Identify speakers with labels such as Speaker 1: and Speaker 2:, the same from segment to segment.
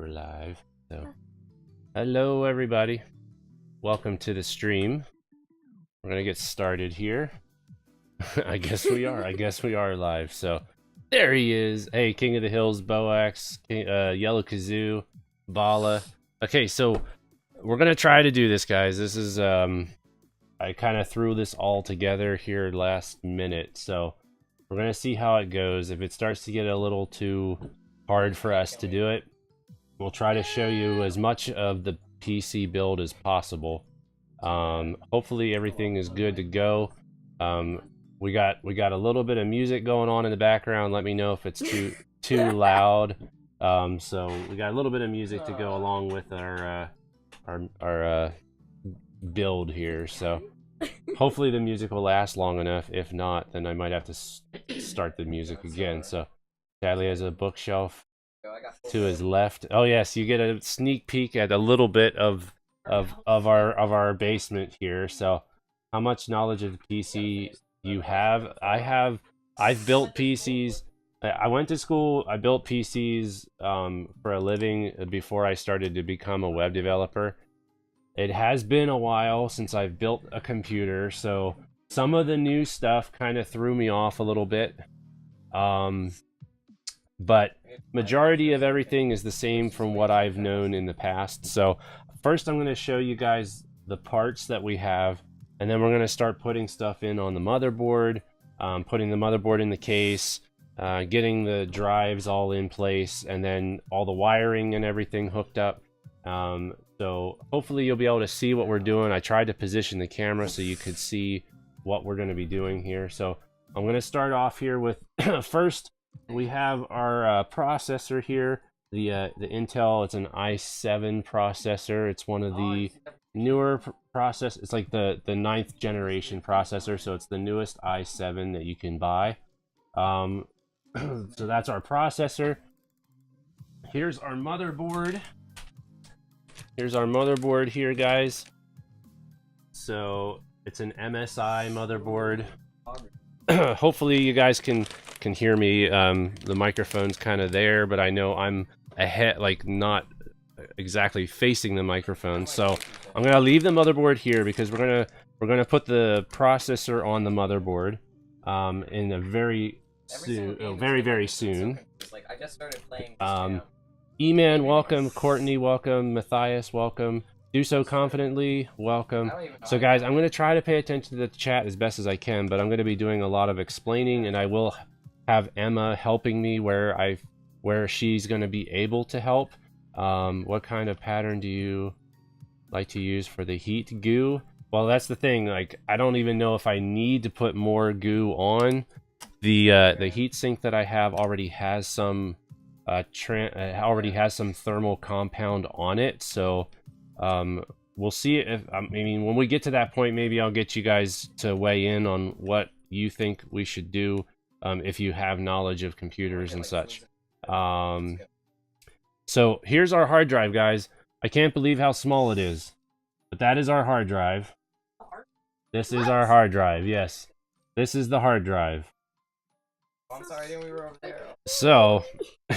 Speaker 1: live. So, hello everybody. Welcome to the stream. We're gonna get started here. I guess we are live. So, there he is. Hey, King of the Hills, Boax, Yellow Kazoo, Bala. Okay, so we're gonna try to do this, guys. This is I kind of threw this all together here last minute, so we're gonna see how it goes. If it starts to get a little too hard for us to do it, we'll try to show you as much of the PC build as possible. Hopefully everything is good to go. We got a little bit of music going on in the background. Let me know if it's too loud. So we got a little bit of music to go along with our build here. So hopefully the music will last long enough. If not, then I might have to start the music again. So Sadly has a bookshelf to his left. Oh yes, you get a sneak peek at a little bit of our basement here. So how much knowledge of PC you have? I've built PCs. I went to school. I built PCs for a living before I started to become a web developer. It has been a while since I've built a computer, so some of the new stuff kind of threw me off a little bit. But majority of everything is the same from what I've known in the past. So first I'm going to show you guys the parts that we have, and then we're going to start putting stuff in on the motherboard, putting the motherboard in the case, getting the drives all in place, and then all the wiring and everything hooked up. So hopefully you'll be able to see what we're doing. I tried to position the camera so you could see what we're going to be doing here. So I'm going to start off here with first we have our processor here, the Intel. It's an i7 processor. It's one of the newer process. It's like the 9th generation processor, so it's the newest i7 that you can buy. So that's our processor. Here's our motherboard. Here's our motherboard here, guys. So it's an MSI motherboard. Hopefully you guys can hear me. The microphone's kind of there, but I know I'm ahead, like not exactly facing the microphone. So I'm gonna leave the motherboard here because we're gonna put the processor on the motherboard in a very soon.
Speaker 2: I just started playing.
Speaker 1: E-Man, welcome. Courtney, welcome. Matthias, welcome. Do so confidently, welcome. So guys, I'm going to try to pay attention to the chat as best as I can, but I'm going to be doing a lot of explaining, and I will have Emma helping me where she's going to be able to help. What kind of pattern do you like to use for the heat goo? Well, that's the thing, like I don't even know if I need to put more goo on. The heatsink that I have already has some thermal compound on it, so we'll see if I mean when we get to that point, maybe I'll get you guys to weigh in on what you think we should do if you have knowledge of computers and such. So here's our hard drive, guys. I can't believe how small it is, but that is our hard drive. This is our hard drive. Yes, this is the hard drive.
Speaker 2: I'm sorry, I didn't we were over there.
Speaker 1: So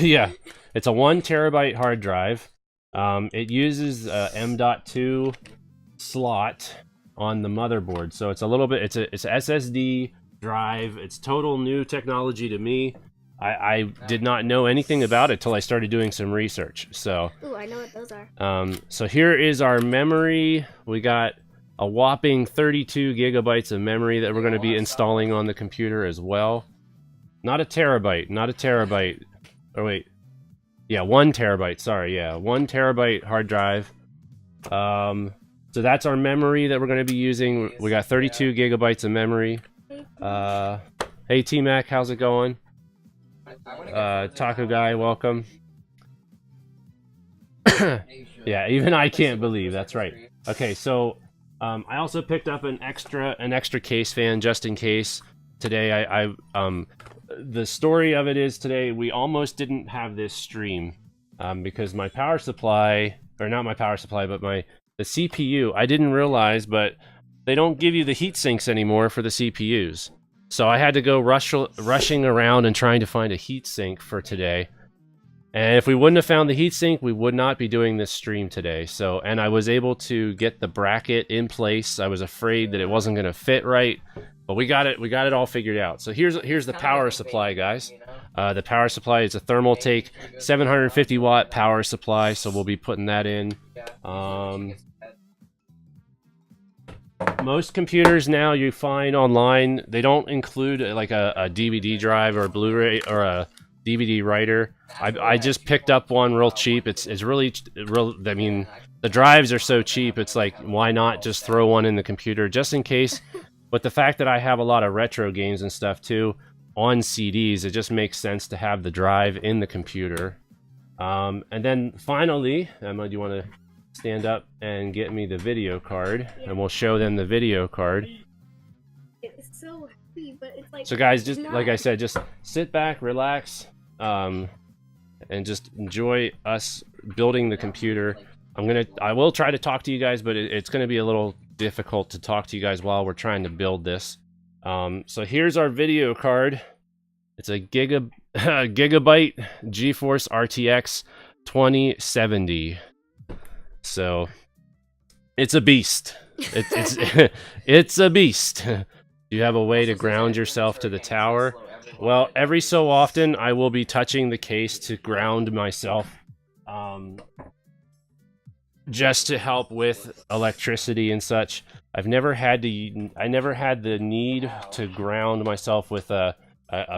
Speaker 1: yeah, it's a 1 terabyte hard drive. It uses a M.2 slot on the motherboard, so it's a little bit. It's a SSD drive. It's total new technology to me. I did not know anything about it till I started doing some research. So,
Speaker 3: ooh, I know what those are.
Speaker 1: So here is our memory. We got a whopping 32 gigabytes of memory that we're going to be installing on the computer as well. Not a terabyte. Not a terabyte. Oh wait. Yeah, 1 terabyte, sorry, yeah, 1 terabyte hard drive. So that's our memory that we're going to be using. We got 32 gigabytes of memory. Hey T-Mac, how's it going? Taco Guy, welcome. Yeah, even I can't believe, that's right. Okay, so I also picked up an extra case fan just in case. Today the story of it is today we almost didn't have this stream because my power supply, or not my power supply, but the CPU, I didn't realize, but they don't give you the heat sinks anymore for the CPUs. So I had to go rushing around and trying to find a heat sink for today. And if we wouldn't have found the heatsink, we would not be doing this stream today. So, and I was able to get the bracket in place. I was afraid that it wasn't going to fit right, but we got it all figured out. So here's the power supply, guys. The power supply is a thermal take, 750 watt power supply. So we'll be putting that in. Most computers now you find online, they don't include like a DVD drive or a Blu-ray or a DVD writer. I just picked up one real cheap. It's really real. I mean, the drives are so cheap. It's like, why not just throw one in the computer just in case? But the fact that I have a lot of retro games and stuff too on CDs, it just makes sense to have the drive in the computer. And then finally, Emma, do you want to stand up and get me the video card, and we'll show them the video card.
Speaker 3: It's so heavy, but it's like...
Speaker 1: So guys, just like I said, just sit back, relax, and just enjoy us building the computer. I will try to talk to you guys, but it's gonna be a little difficult to talk to you guys while we're trying to build this. So here's our video card. It's a gigabyte GeForce RTX 2070. So it's a beast. It's a beast. Do you have a way to ground yourself to the tower? Well, every so often I will be touching the case to ground myself, just to help with electricity and such. I never had the need to ground myself with a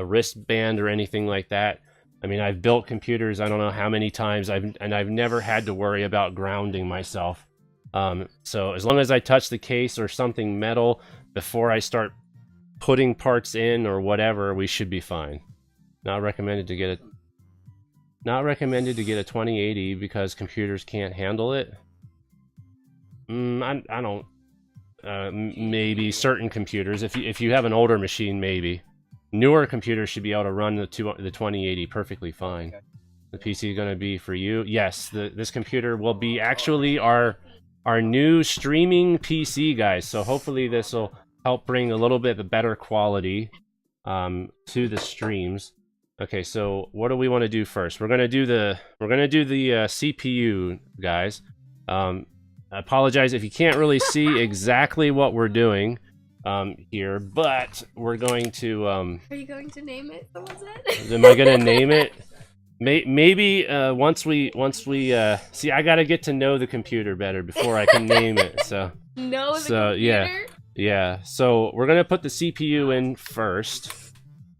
Speaker 1: wristband or anything like that. I mean, I've built computers I don't know how many times, and I've never had to worry about grounding myself. So as long as I touch the case or something metal before I start putting parts in or whatever, we should be fine. Not recommended to get a 2080 because computers can't handle it. I don't. Maybe certain computers. If you have an older machine, maybe. Newer computers should be able to run the 2080 perfectly fine. The PC is going to be for you. Yes, this computer will be actually our new streaming PC, guys. So hopefully this will help bring a little bit of better quality to the streams. Okay, so what do we want to do first? We're gonna do the CPU, guys. I apologize if you can't really see exactly what we're doing here, but we're going to
Speaker 3: Are you going to name it? Someone said.
Speaker 1: am I gonna name it? Maybe once we see, I gotta get to know the computer better before I can name it. So
Speaker 3: Computer?
Speaker 1: yeah. So we're gonna put the CPU in first,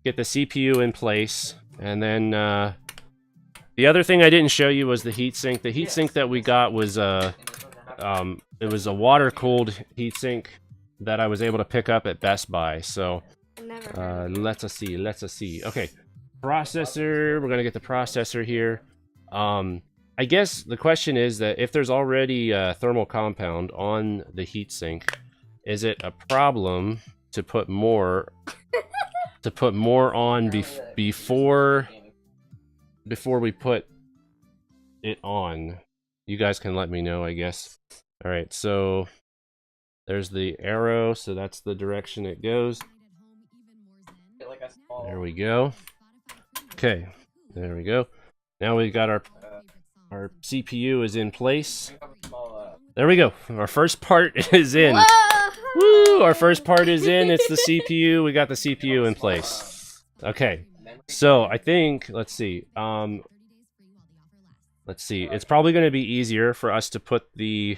Speaker 1: get the CPU in place, and then the other thing I didn't show you was the heatsink. The heatsink that we got was it was a water-cooled heatsink that I was able to pick up at Best Buy. So let's see. Okay, processor. We're gonna get the processor here. I guess the question is that if there's already a thermal compound on the heatsink, is it a problem to put more on before we put it on? You guys can let me know, I guess. All right, so there's the arrow, so that's the direction it goes. There we go. Okay, there we go. Now we've got our CPU is in place. There we go. Our first part is in. Woo! Our first part is in. It's the CPU. We got the CPU in place. Okay. So I think, let's see. It's probably going to be easier for us to put the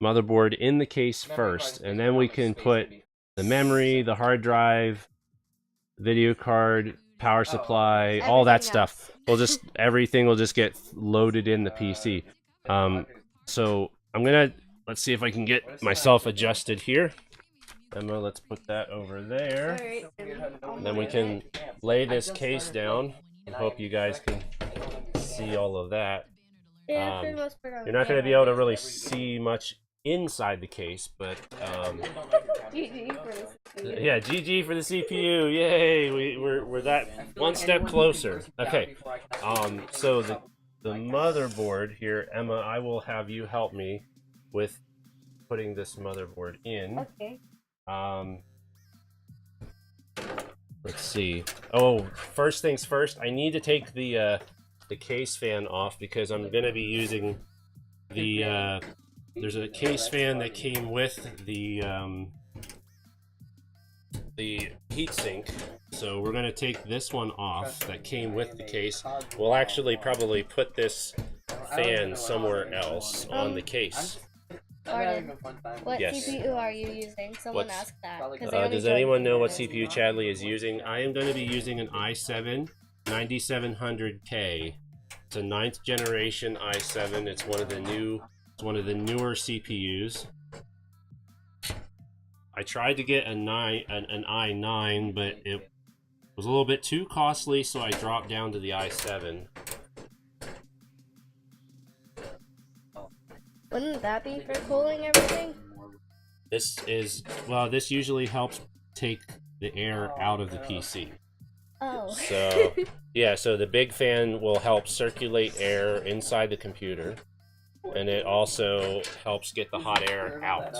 Speaker 1: motherboard in the case first, and then we can put the memory, the hard drive, video card, power supply, all that stuff. Everything will just get loaded in the PC. So let's see if I can get myself adjusted here. Emma, let's put that over there.
Speaker 3: Alright.
Speaker 1: And then we can lay this case down. I hope you guys can see all of that.
Speaker 3: Yeah, for the most part,
Speaker 1: You're not going to be able to really see much inside the case, but
Speaker 3: GG for the CPU.
Speaker 1: yeah, GG for the CPU. Yay! We're that one step closer. Okay. So the motherboard here, Emma, I will have you help me with putting this motherboard in.
Speaker 3: Okay.
Speaker 1: Let's see. Oh, first things first, I need to take the the case fan off because I'm going to be using the there's a case fan that came with the heatsink. So we're going to take this one off that came with the case. We'll actually probably put this fan somewhere else on the case.
Speaker 3: Arden, what
Speaker 1: Yes.
Speaker 3: CPU are you using? Someone asked that.
Speaker 1: Does anyone know what CPU Chadley is using? I am going to be using an i7 9700K. It's a 9th generation i7. It's one of the newer CPUs. I tried to get an i9, but it was a little bit too costly, so I dropped down to the i7.
Speaker 3: Wouldn't that be for cooling everything?
Speaker 1: This usually helps take the air out of the PC.
Speaker 3: Oh.
Speaker 1: So, yeah, so the big fan will help circulate air inside the computer, and it also helps get the hot air out.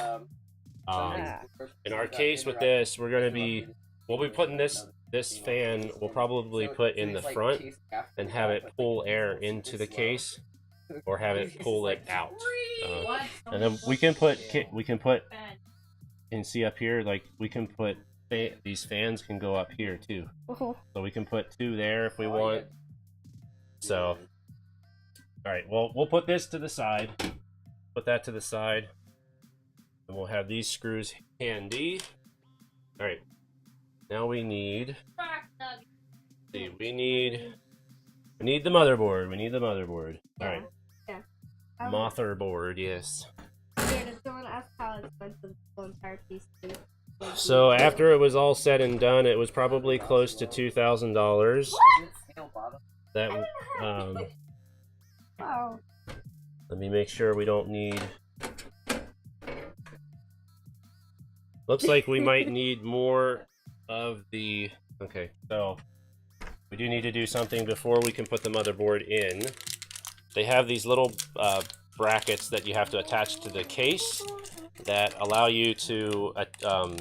Speaker 1: In our case with this, we'll be putting this fan, we'll probably put in the front and have it pull air into the case, or have it pull it out. And then we can put, and see up here, like we can put, these fans can go up here too. So we can put 2 there if we want. So, alright, well, we'll put this to the side. Put that to the side. And we'll have these screws handy. Alright, now we need, we need the motherboard. We need the motherboard. Alright.
Speaker 3: Yeah.
Speaker 1: Motherboard, yes.
Speaker 3: Here, does someone ask how expensive the entire piece is?
Speaker 1: So after it was all said and done, it was probably close to $2,000. That
Speaker 3: Wow.
Speaker 1: let me make sure we don't need. Looks like we might need more of the. Okay, so we do need to do something before we can put the motherboard in. They have these little brackets that you have to attach to the case that allow you to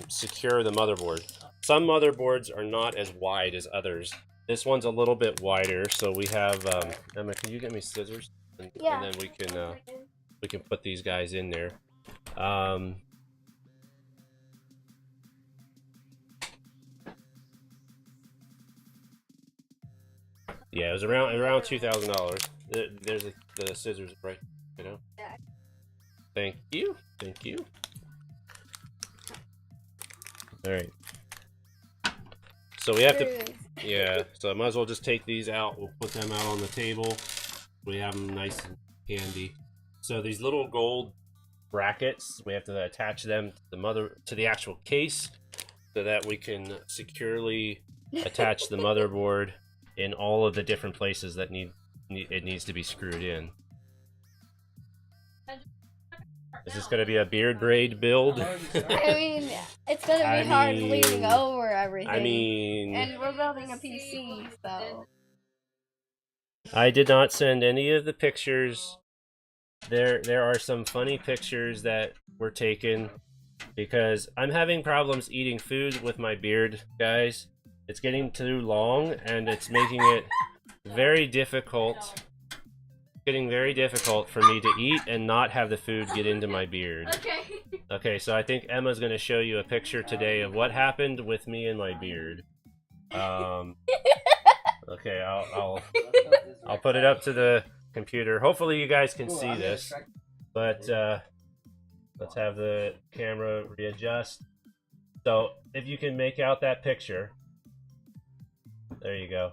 Speaker 1: secure the motherboard. Some motherboards are not as wide as others. This one's a little bit wider, so we have Emma, can you get me scissors? And then we can put these guys in there. Yeah, it was around $2,000. There's the scissors, right? You know. Thank you. Thank you. All right. So we have to. Yeah. So I might as well just take these out. We'll put them out on the table. We have them nice and handy. So these little gold brackets, we have to attach them to the actual case, so that we can securely attach the motherboard in all of the different places that it needs to be screwed in. Is this going to be a beard braid build?
Speaker 3: I mean, it's going to be hard leaning over everything.
Speaker 1: I mean...
Speaker 3: And we're building a PC, so...
Speaker 1: I did not send any of the pictures. There are some funny pictures that were taken because I'm having problems eating food with my beard, guys. It's getting too long, and it's making it very difficult. Getting very difficult for me to eat and not have the food get into my beard. Okay, so I think Emma's going to show you a picture today of what happened with me and my beard. Okay, I'll put it up to the computer. Hopefully you guys can see this, but let's have the camera readjust. So if you can make out that picture, there you go.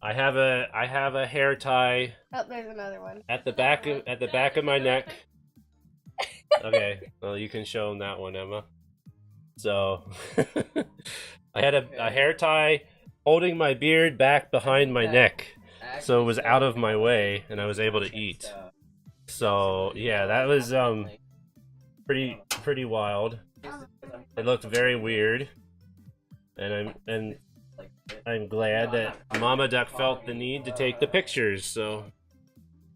Speaker 1: I have a hair tie.
Speaker 3: Oh, there's another one.
Speaker 1: At the back of my neck. Okay, well you can show them that one, Emma. So I had a hair tie holding my beard back behind my neck, so it was out of my way and I was able to eat. So yeah, that was pretty wild. It looked very weird, and I'm glad that Mama Duck felt the need to take the pictures, so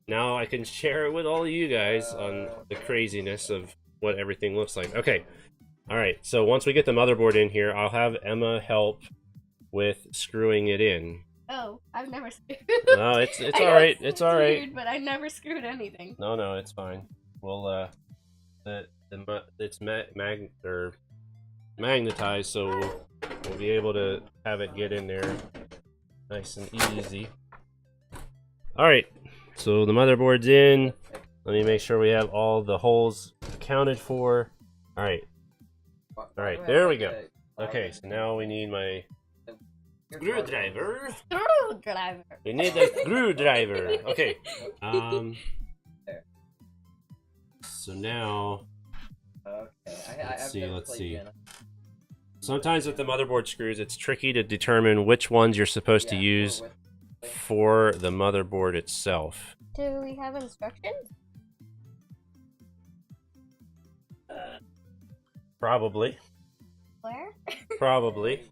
Speaker 1: now I can share it with all of you guys on the craziness of what everything looks like. Okay, alright, so once we get the motherboard in here, I'll have Emma help with screwing it in.
Speaker 3: Oh, I've never screwed.
Speaker 1: No, it's
Speaker 3: I know
Speaker 1: all right.
Speaker 3: it
Speaker 1: It's
Speaker 3: sounds
Speaker 1: all right.
Speaker 3: weird, but I never screwed anything.
Speaker 1: No, it's fine. We'll it's or magnetized, so we'll be able to have it get in there nice and easy. All right, so the motherboard's in. Let me make sure we have all the holes accounted for. All right, there we go. Okay, so now we need my screwdriver.
Speaker 3: Screwdriver.
Speaker 1: We need the screwdriver. Okay. So now,
Speaker 2: Okay.
Speaker 1: let's see. Sometimes with the motherboard screws, it's tricky to determine which ones you're supposed to use for the motherboard itself.
Speaker 3: Do we have instructions?
Speaker 1: Probably.
Speaker 3: Where?
Speaker 1: Probably.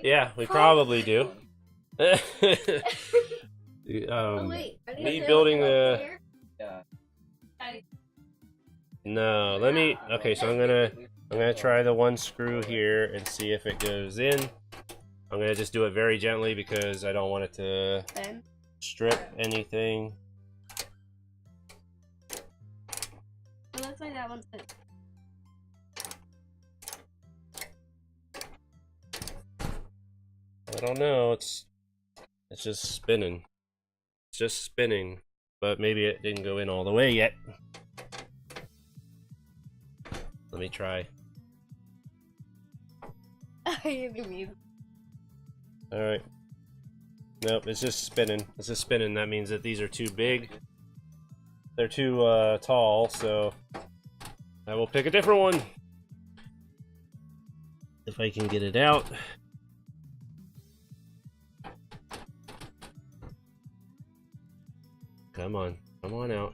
Speaker 1: Yeah, we probably do.
Speaker 3: Oh wait,
Speaker 1: me building the.
Speaker 2: Yeah.
Speaker 1: No, let me. Okay, so I'm gonna try the one screw here and see if it goes in. I'm gonna just do it very gently because I don't want it to strip anything.
Speaker 3: It looks like that one's good.
Speaker 1: I don't know. It's just spinning. It's just spinning, but maybe it didn't go in all the way yet. Let me try. All right. Nope, it's just spinning. It's just spinning. That means that these are too big. They're too tall, so I will pick a different one. If I can get it out. Come on out.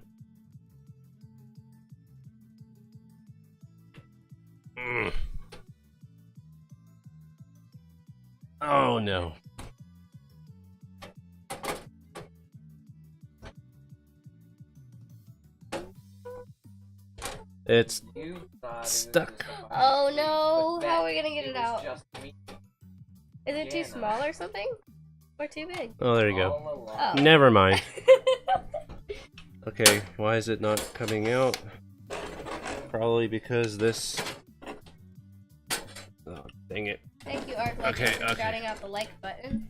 Speaker 1: Oh no. It's stuck.
Speaker 3: Oh no, how are we gonna get it out? Is it too small or something? Or too big?
Speaker 1: Oh, there you go.
Speaker 3: Oh.
Speaker 1: Never mind. Okay, why is it not coming out? Probably because this... Oh, dang it.
Speaker 3: Thank you, Art.
Speaker 1: Okay.
Speaker 3: For shouting out the like button.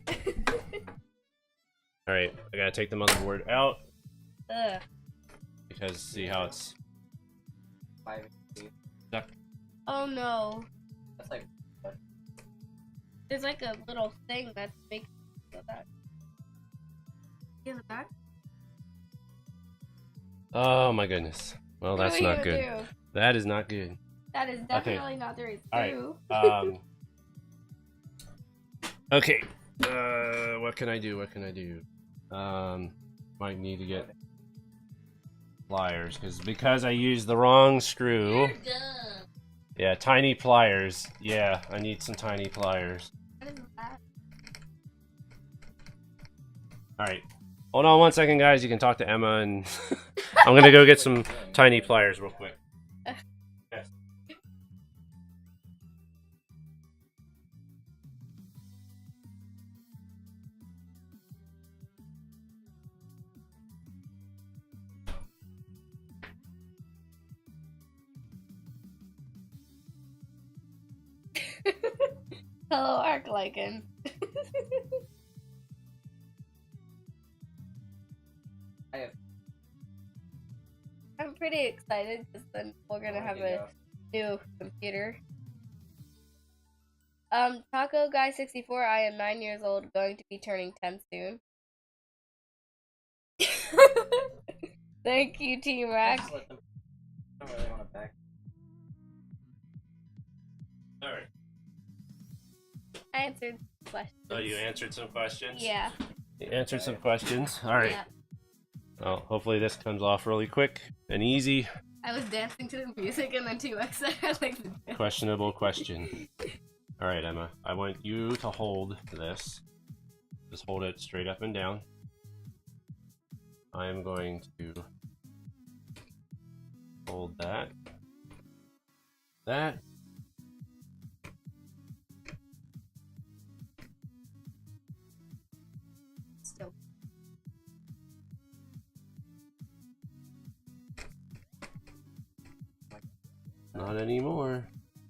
Speaker 1: Alright, I gotta take the motherboard out.
Speaker 3: Ugh.
Speaker 1: Because see how it's stuck.
Speaker 3: Oh no.
Speaker 2: That's like
Speaker 3: There's like a little thing that makes it go back. In the back?
Speaker 1: Oh my goodness. Well, that's not good. That is not good.
Speaker 3: That is definitely not the reason.
Speaker 1: Alright. Okay. What can I do? Might need to get pliers because I used the wrong screw.
Speaker 3: You're dumb.
Speaker 1: Yeah, tiny pliers. Yeah, I need some tiny pliers.
Speaker 3: What is that?
Speaker 1: Alright. Hold on one second, guys. You can talk to Emma, and I'm gonna go get some tiny pliers real quick. Yes.
Speaker 3: Hello, Arc-Lycan. I'm pretty excited because then we're gonna have a new computer. Taco Guy 64. I am 9 years old, going to be turning 10 soon. Thank you, T-Rack.
Speaker 2: I don't really want to back.
Speaker 1: Alright.
Speaker 3: I answered questions.
Speaker 1: Oh, you answered some questions?
Speaker 3: Yeah.
Speaker 1: You answered some questions. Alright.
Speaker 3: Yeah.
Speaker 1: Well, hopefully this comes off really quick and easy.
Speaker 3: I was dancing to the music and then T-Rex said I like the dance.
Speaker 1: Questionable question. Alright, Emma. I want you to hold this. Just hold it straight up and down. I am going to hold that. That.
Speaker 3: Still.
Speaker 1: Not anymore.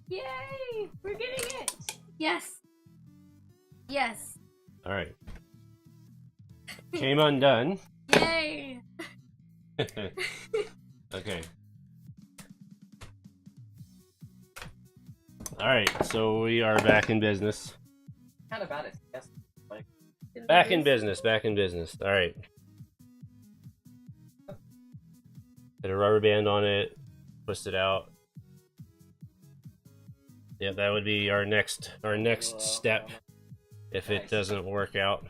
Speaker 3: Yay! We're getting it! Yes! Yes!
Speaker 1: Alright. Came undone.
Speaker 3: Yay!
Speaker 1: Okay. Alright, so we are back in business.
Speaker 2: Kind of bad at yes. Like,
Speaker 1: Back in business, back in business. Alright. Put a rubber band on it, twist it out. Yeah, that would be our next step if it doesn't work out.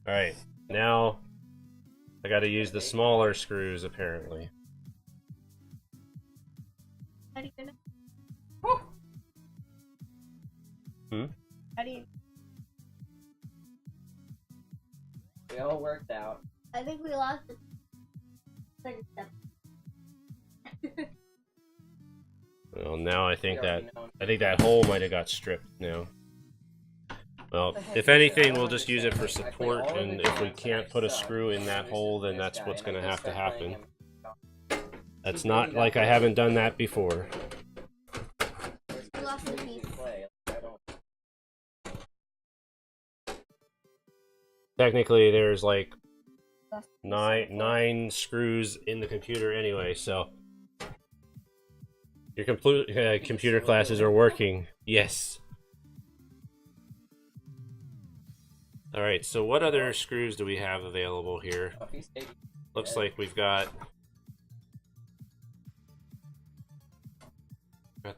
Speaker 1: Alright, now I gotta use the smaller screws apparently.
Speaker 3: How do you know?
Speaker 1: Hmm?
Speaker 3: How do you...
Speaker 2: we all worked out.
Speaker 3: I think we lost the second step.
Speaker 1: Well, now I think
Speaker 2: We already know.
Speaker 1: that hole might have got stripped now. Well, if anything, we'll just use it for support, and if we can't put a screw in that hole, then that's what's going to have to happen. That's not like I haven't done that before.
Speaker 3: We lost the piece.
Speaker 1: Technically, there's like nine screws in the computer anyway, so your computer classes are working. Yes. All right. So what other screws do we have available here? Looks like we've got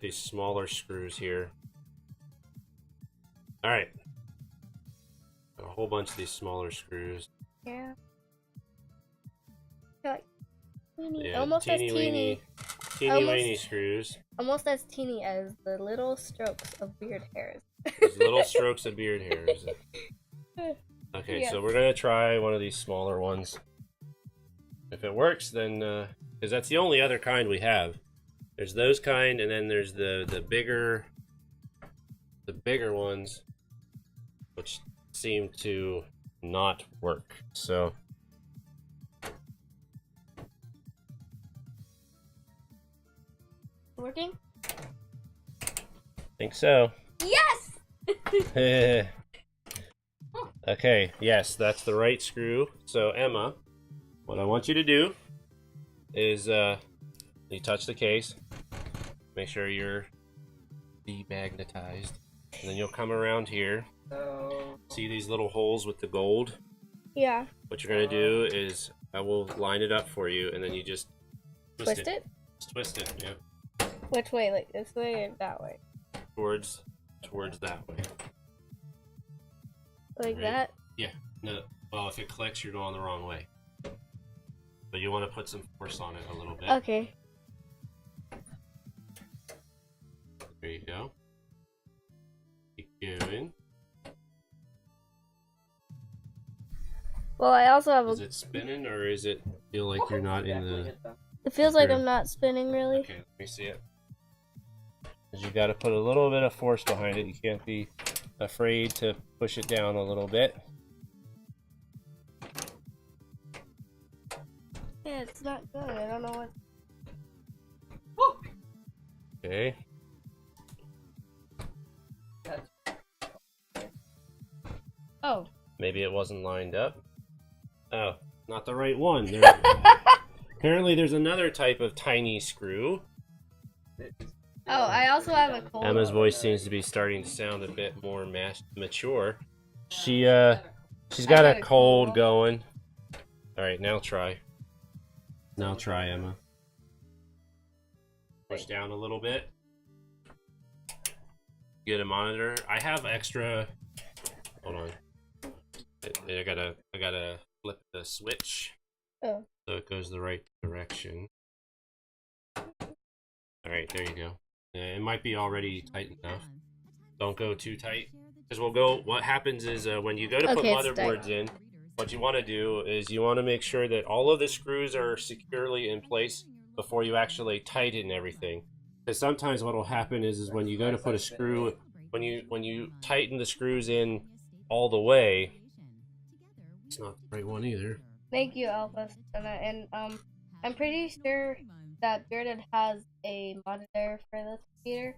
Speaker 1: these smaller screws here. All right. A whole bunch of these smaller screws.
Speaker 3: Yeah. Like, teeny.
Speaker 1: Yeah,
Speaker 3: Almost as
Speaker 1: teeny weeny screws.
Speaker 3: Almost as teeny as the little strokes of beard hairs.
Speaker 1: These little strokes of beard hairs. Okay,
Speaker 3: Yes.
Speaker 1: so we're gonna try one of these smaller ones. If it works, then because that's the only other kind we have. There's those kind, and then there's the bigger ones, which seem to not work. So
Speaker 3: Working?
Speaker 1: think so.
Speaker 3: Yes!
Speaker 1: Okay, yes, that's the right screw. So Emma, what I want you to do is you touch the case, make sure you're demagnetized, and then you'll come around here.
Speaker 2: So,
Speaker 1: See these little holes with the gold?
Speaker 3: Yeah.
Speaker 1: What you're gonna do is I will line it up for you, and then you just
Speaker 3: Twist it?
Speaker 1: Just twist it, yeah,
Speaker 3: Which way? Like this way or that way?
Speaker 1: towards that way.
Speaker 3: Like
Speaker 1: Right.
Speaker 3: that?
Speaker 1: Yeah. No. Well, if it clicks, you're going the wrong way. But you want to put some force on it a little bit.
Speaker 3: Okay.
Speaker 1: There you go. Keep going.
Speaker 3: Well, I also have
Speaker 1: Is
Speaker 3: a...
Speaker 1: it spinning, or is it feel like you're not in
Speaker 2: definitely
Speaker 1: the...
Speaker 2: hit them.
Speaker 3: It feels like
Speaker 1: Sure.
Speaker 3: I'm not spinning really.
Speaker 1: Okay, let me see it. 'Cause you got to put a little bit of force behind it. You can't be afraid to push it down a little bit.
Speaker 3: Yeah, it's not good. I don't know what...
Speaker 1: Okay.
Speaker 2: That's
Speaker 3: Oh.
Speaker 1: Maybe it wasn't lined up. Oh, not the right one. Apparently there's another type of tiny screw.
Speaker 3: Oh, I also have a cold.
Speaker 1: Emma's voice seems to be starting to sound a bit more mature. She's got a cold going. All right, now try. Now try, Emma. Push down a little bit. Get a monitor. I have extra. Hold on. I gotta flip the switch
Speaker 3: Oh.
Speaker 1: so it goes the right direction. All right, there you go. It might be already tight enough. Don't go too tight, because what happens is when you go to put
Speaker 3: Okay, it's
Speaker 1: motherboards in, what you want to do is you want to make sure that all of the screws are securely in place before you actually tighten everything. Because sometimes what will happen is when you go to put a screw, when you tighten the screws in all the way. It's not the right one either.
Speaker 3: Thank you, Alpha Stunna. And I'm pretty sure that Bearded has a monitor for this computer.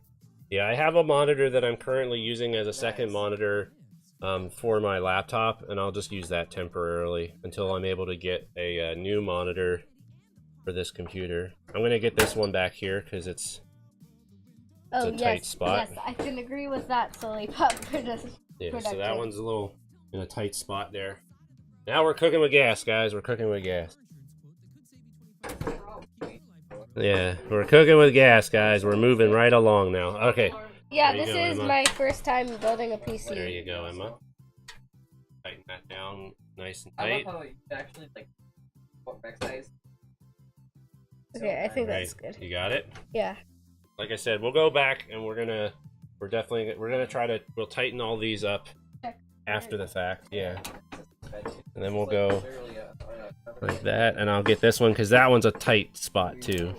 Speaker 1: Yeah, I have a monitor that I'm currently using as a second
Speaker 2: Nice.
Speaker 1: monitor for my laptop, and I'll just use that temporarily until I'm able to get a new monitor for this computer. I'm gonna get this one back here because it's
Speaker 3: Oh,
Speaker 1: a tight spot.
Speaker 3: Yes, I can agree with that, Silly Pup.
Speaker 1: Yeah, so that
Speaker 3: Production.
Speaker 1: one's a little in a tight spot there. Now we're cooking with gas, guys. We're cooking with gas. Yeah, we're cooking with gas, guys. We're moving right along now. Okay.
Speaker 3: Yeah,
Speaker 1: There you
Speaker 3: this
Speaker 1: go,
Speaker 3: is
Speaker 1: Emma.
Speaker 3: my first time building a PC.
Speaker 1: There you go, Emma. Tighten that down nice and
Speaker 2: I
Speaker 1: tight.
Speaker 2: love how you actually like what Rex size.
Speaker 3: Okay, I think
Speaker 1: Right,
Speaker 3: that's good.
Speaker 1: you got it.
Speaker 3: Yeah.
Speaker 1: Like I said, we'll go back and we're gonna try to we'll tighten all these up after the fact. Yeah, and then we'll go like that, and I'll get this one because that one's a tight spot too.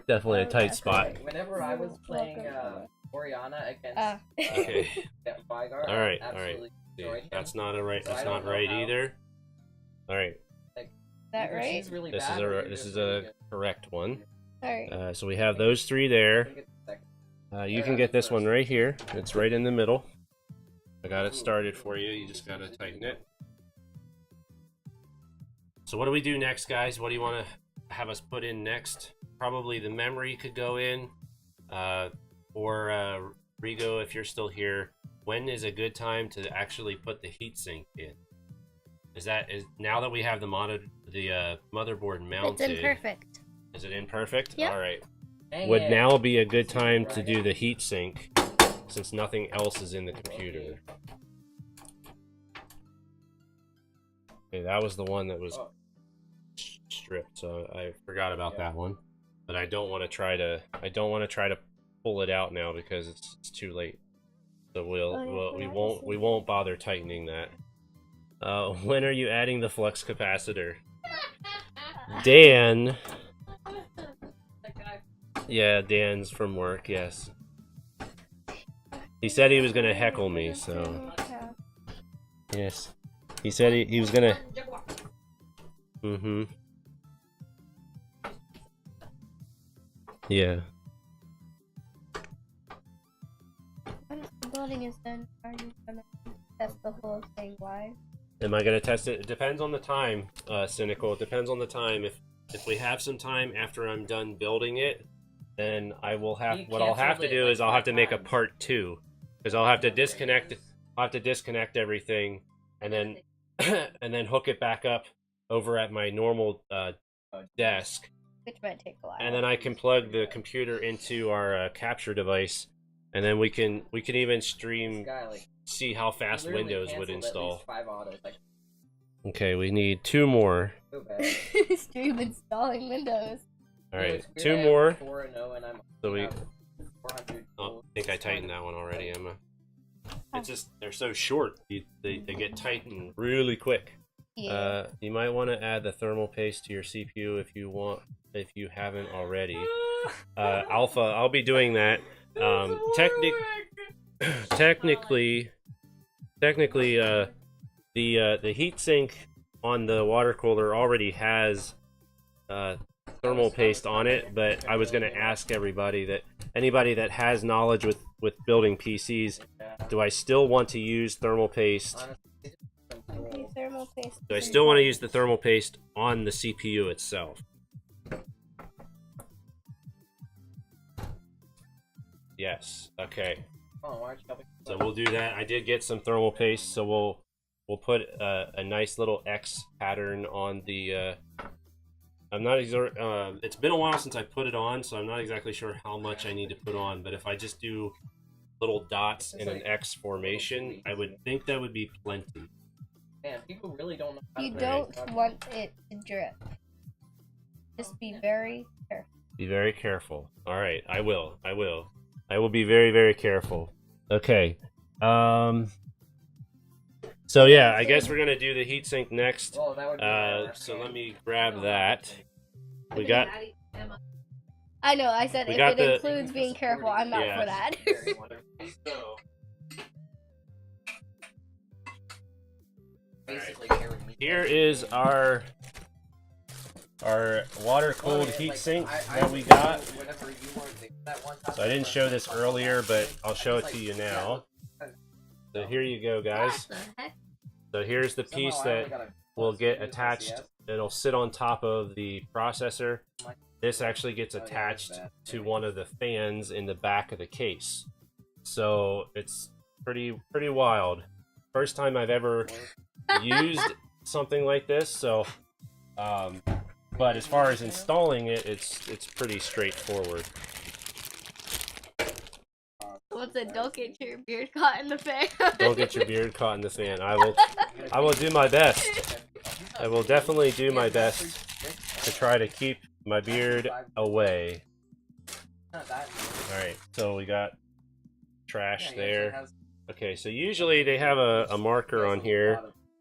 Speaker 1: Definitely a tight spot.
Speaker 2: Whenever I was playing Oriana against
Speaker 1: Okay.
Speaker 2: Vygar,
Speaker 1: All right.
Speaker 2: absolutely
Speaker 1: See,
Speaker 2: destroyed him.
Speaker 1: that's not a right.
Speaker 2: So
Speaker 1: That's
Speaker 2: I
Speaker 1: not
Speaker 2: don't know
Speaker 1: right
Speaker 2: how.
Speaker 1: either. All right.
Speaker 3: That
Speaker 2: Either
Speaker 3: right?
Speaker 2: she's really
Speaker 1: This
Speaker 2: bad
Speaker 1: is
Speaker 2: or
Speaker 1: a
Speaker 2: you're
Speaker 1: this
Speaker 2: just
Speaker 1: is
Speaker 2: really
Speaker 1: a
Speaker 2: good.
Speaker 1: correct one.
Speaker 3: Alright.
Speaker 1: So we have those three there.
Speaker 2: Get the second.
Speaker 1: You can get this one right here. It's right in the middle. I got it started for you. You just gotta tighten it. So what do we do next, guys? What do you want to have us put in next? Probably the memory could go in, or Rigo, if you're still here. When is a good time to actually put the heatsink in? Is now that we have the motherboard mounted?
Speaker 3: It's imperfect.
Speaker 1: Is it imperfect?
Speaker 3: Yep.
Speaker 1: All right.
Speaker 2: Dang
Speaker 1: Would
Speaker 2: it.
Speaker 1: now be a good time to do the heatsink, since nothing else is in the computer. Okay, that was the one that was stripped, so I forgot about that one. But I don't want to try to pull it out now because it's too late. So we won't bother tightening that. When are you adding the flux capacitor? Dan. Yeah, Dan's from work, yes. He said he was gonna heckle me, so yes. He said he was gonna. Mm-hmm. Yeah.
Speaker 3: Once the building is done, are you gonna test the whole thing live?
Speaker 1: Am I gonna test it? It depends on the time, Cynical. It depends on the time. If we have some time after I'm done building it, then I will have.
Speaker 2: You
Speaker 1: What I'll have to
Speaker 2: canceled it,
Speaker 1: do
Speaker 2: like,
Speaker 1: is I'll have to
Speaker 2: 5
Speaker 1: make a
Speaker 2: times.
Speaker 1: part 2, because I'll have to disconnect. I'll have to disconnect everything, and then and then hook it back up over at my normal desk,
Speaker 3: Which might take a while.
Speaker 1: and then I can plug the computer into our capture device, and then we can even stream,
Speaker 2: This guy, like,
Speaker 1: see how fast
Speaker 2: literally
Speaker 1: Windows would
Speaker 2: canceled at
Speaker 1: install.
Speaker 2: least 5 autos, like,
Speaker 1: Okay, we need 2 more.
Speaker 2: so bad.
Speaker 3: Stream installing Windows.
Speaker 1: All right,
Speaker 2: It's weird
Speaker 1: 2
Speaker 2: I have
Speaker 1: more.
Speaker 2: 4-0 and I'm
Speaker 1: So we.
Speaker 2: have 400
Speaker 1: Oh, I think I tightened that one already, Emma. It's just they're so short. They get tightened really quick.
Speaker 3: Yeah.
Speaker 1: You might want to add the thermal paste to your CPU if you haven't already. Alpha, I'll be doing that. Technically, the heatsink on the water cooler already has thermal paste on it, but I was going to ask anybody that has knowledge with building PCs, do I still want to use thermal paste?
Speaker 3: Okay, thermal paste.
Speaker 1: Do I still want to use the thermal paste on the CPU itself? Yes. Okay.
Speaker 2: Oh, why aren't you helping?
Speaker 1: So we'll do that. I did get some thermal paste, so we'll put a nice little X pattern on the. I'm not it's been a while since I put it on, so I'm not exactly sure how much I need to put on. But if I just do little dots in an X formation, I would think that would be plenty.
Speaker 2: Man, people really don't know how
Speaker 3: You
Speaker 2: to
Speaker 3: don't want it to drip. Just be very careful.
Speaker 1: Be very careful. All right, I will. I will be very, very careful. Okay. So yeah, I guess we're gonna do the heatsink next.
Speaker 2: Well, that would be
Speaker 1: So let me grab that. We got.
Speaker 3: I know, I said
Speaker 1: We
Speaker 3: if
Speaker 1: got
Speaker 3: it
Speaker 1: the-
Speaker 3: includes being careful, I'm not
Speaker 1: Yeah.
Speaker 3: for that.
Speaker 2: basically
Speaker 1: Here is our water-cooled heatsink that we got. So I didn't show this earlier, but I'll show it to you now. So here you go, guys. So here's the piece that will get attached. It'll sit on top of the processor. This actually gets attached to one of the fans in the back of the case. So it's pretty wild. First time I've ever used something like this. So, but as far as installing it, it's pretty straightforward.
Speaker 3: What's it? Don't get your beard caught in the fan.
Speaker 1: Don't get your beard caught in the fan. I will do my best. I will definitely do my best to try to keep my beard away. Alright, so we got trash there. Okay, so usually they have a marker on here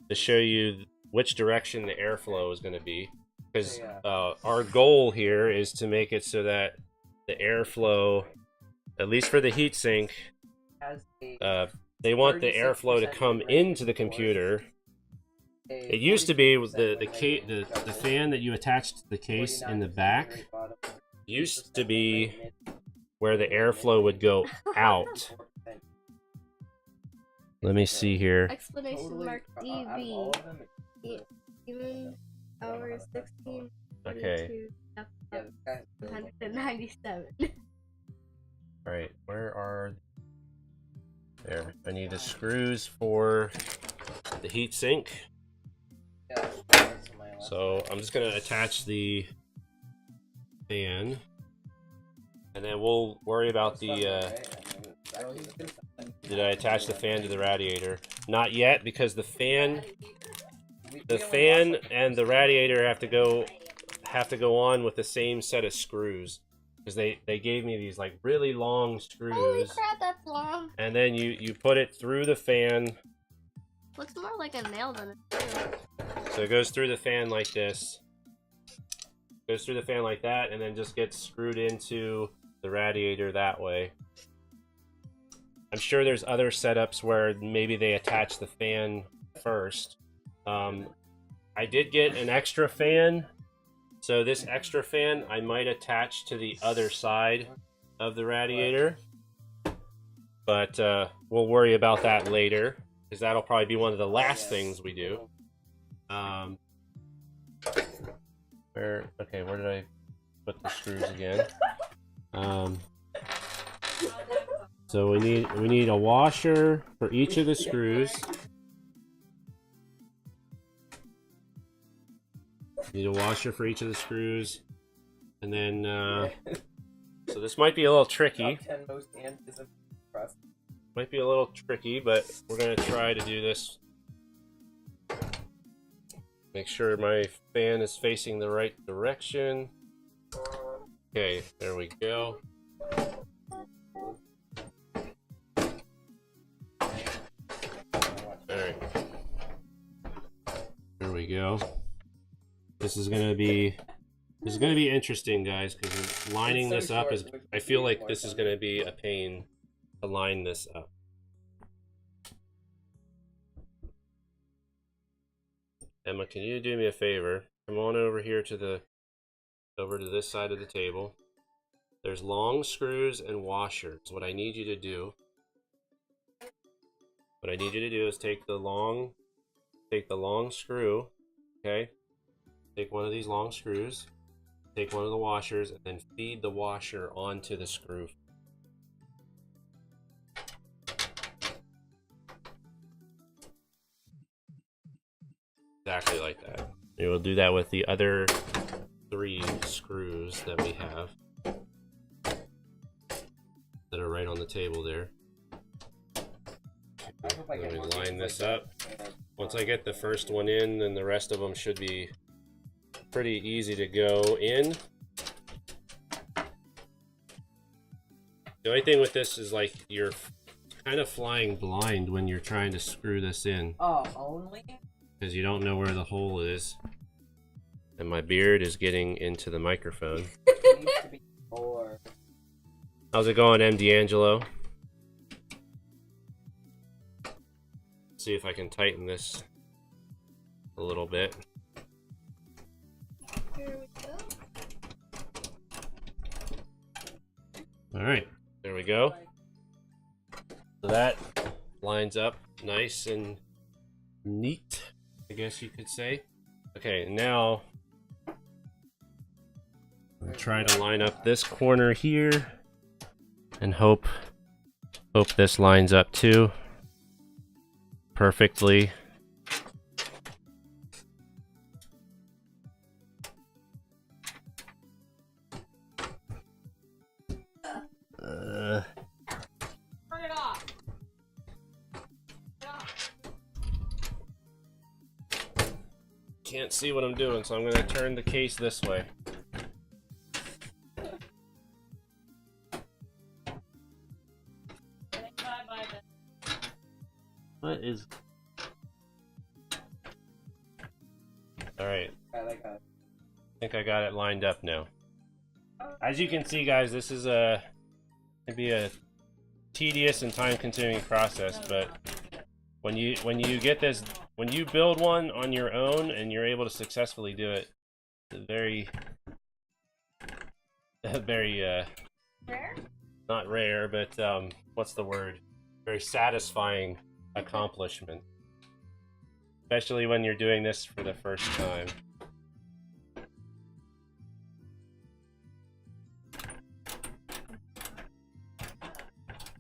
Speaker 1: to show you which direction the airflow is going to be. Because our goal here is to make it so that the airflow, at least for the heatsink, they want the airflow to come into the computer. It used to be the fan that you attached to the case in the back used to be where the airflow would go out. Let me see here.
Speaker 3: Explanation mark DB. Even hours 16.
Speaker 1: Okay.
Speaker 3: 197.
Speaker 1: Alright, where are... There. I need the screws for the heatsink. So I'm just going to attach the fan. And then we'll worry about the... Did I attach the fan to the radiator? Not yet, because the fan and the radiator have to go on with the same set of screws, because they gave me these like really long screws.
Speaker 3: Holy crap, that's long.
Speaker 1: And then you put it through the fan.
Speaker 3: Looks more like a nail than a screw.
Speaker 1: So it goes through the fan like this. Goes through the fan like that, and then just gets screwed into the radiator that way. I'm sure there's other setups where maybe they attach the fan first. I did get an extra fan, so this extra fan I might attach to the other side of the radiator, but we'll worry about that later, because that'll probably be one of the last things we do. Where did I put the screws again? So we need a washer for each of the screws. Need a washer for each of the screws, and then so this might be a little tricky. Might be a little tricky, but we're gonna try to do this. Make sure my fan is facing the right direction. Okay, there we go. Alright. There we go. This is gonna be interesting, guys, because lining this up is, I feel like this is gonna be a pain to line this up. Emma, can you do me a favor? Come on over here to this side of the table. There's long screws and washers. What I need you to do is take the long screw, okay? Take one of these long screws, take one of the washers, and then feed the washer onto the screw. Exactly like that. We will do that with the other 3 screws that we have that are right on the table there. Then we line this up. Once I get the first one in, then the rest of them should be pretty easy to go in. The only thing with this is, like, you're kind of flying blind when you're trying to screw this in.
Speaker 2: Oh, only?
Speaker 1: Because you don't know where the hole is. And my beard is getting into the microphone. How's it going, M. D'Angelo? See if I can tighten this a little bit.
Speaker 3: Here we go.
Speaker 1: All right, there we go. So that lines up nice and neat, I guess you could say. Okay, now I'll try to line up this corner here and hope this lines up too perfectly.
Speaker 2: Turn it off.
Speaker 1: Can't see what I'm doing, so I'm going to turn the case this way. What is... Alright. I think I got it lined up now. As you can see, guys, this is gonna be a tedious and time-consuming process, but when you get this, when you build one on your own and you're able to successfully do it, it's very
Speaker 3: Rare?
Speaker 1: not rare, but what's the word? Very satisfying accomplishment, especially when you're doing this for the first time.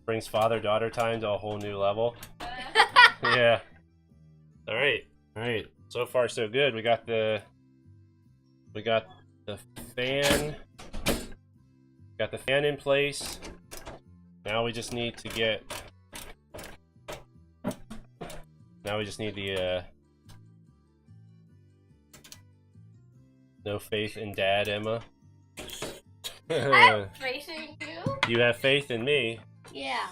Speaker 1: Brings father-daughter time to a whole new level. Yeah. All right. So far, so good. We got the fan. Got the fan in place. Now we just need to get. Now we just need the. No faith in Dad, Emma.
Speaker 3: I have faith in you.
Speaker 1: You have faith in me.
Speaker 3: Yeah.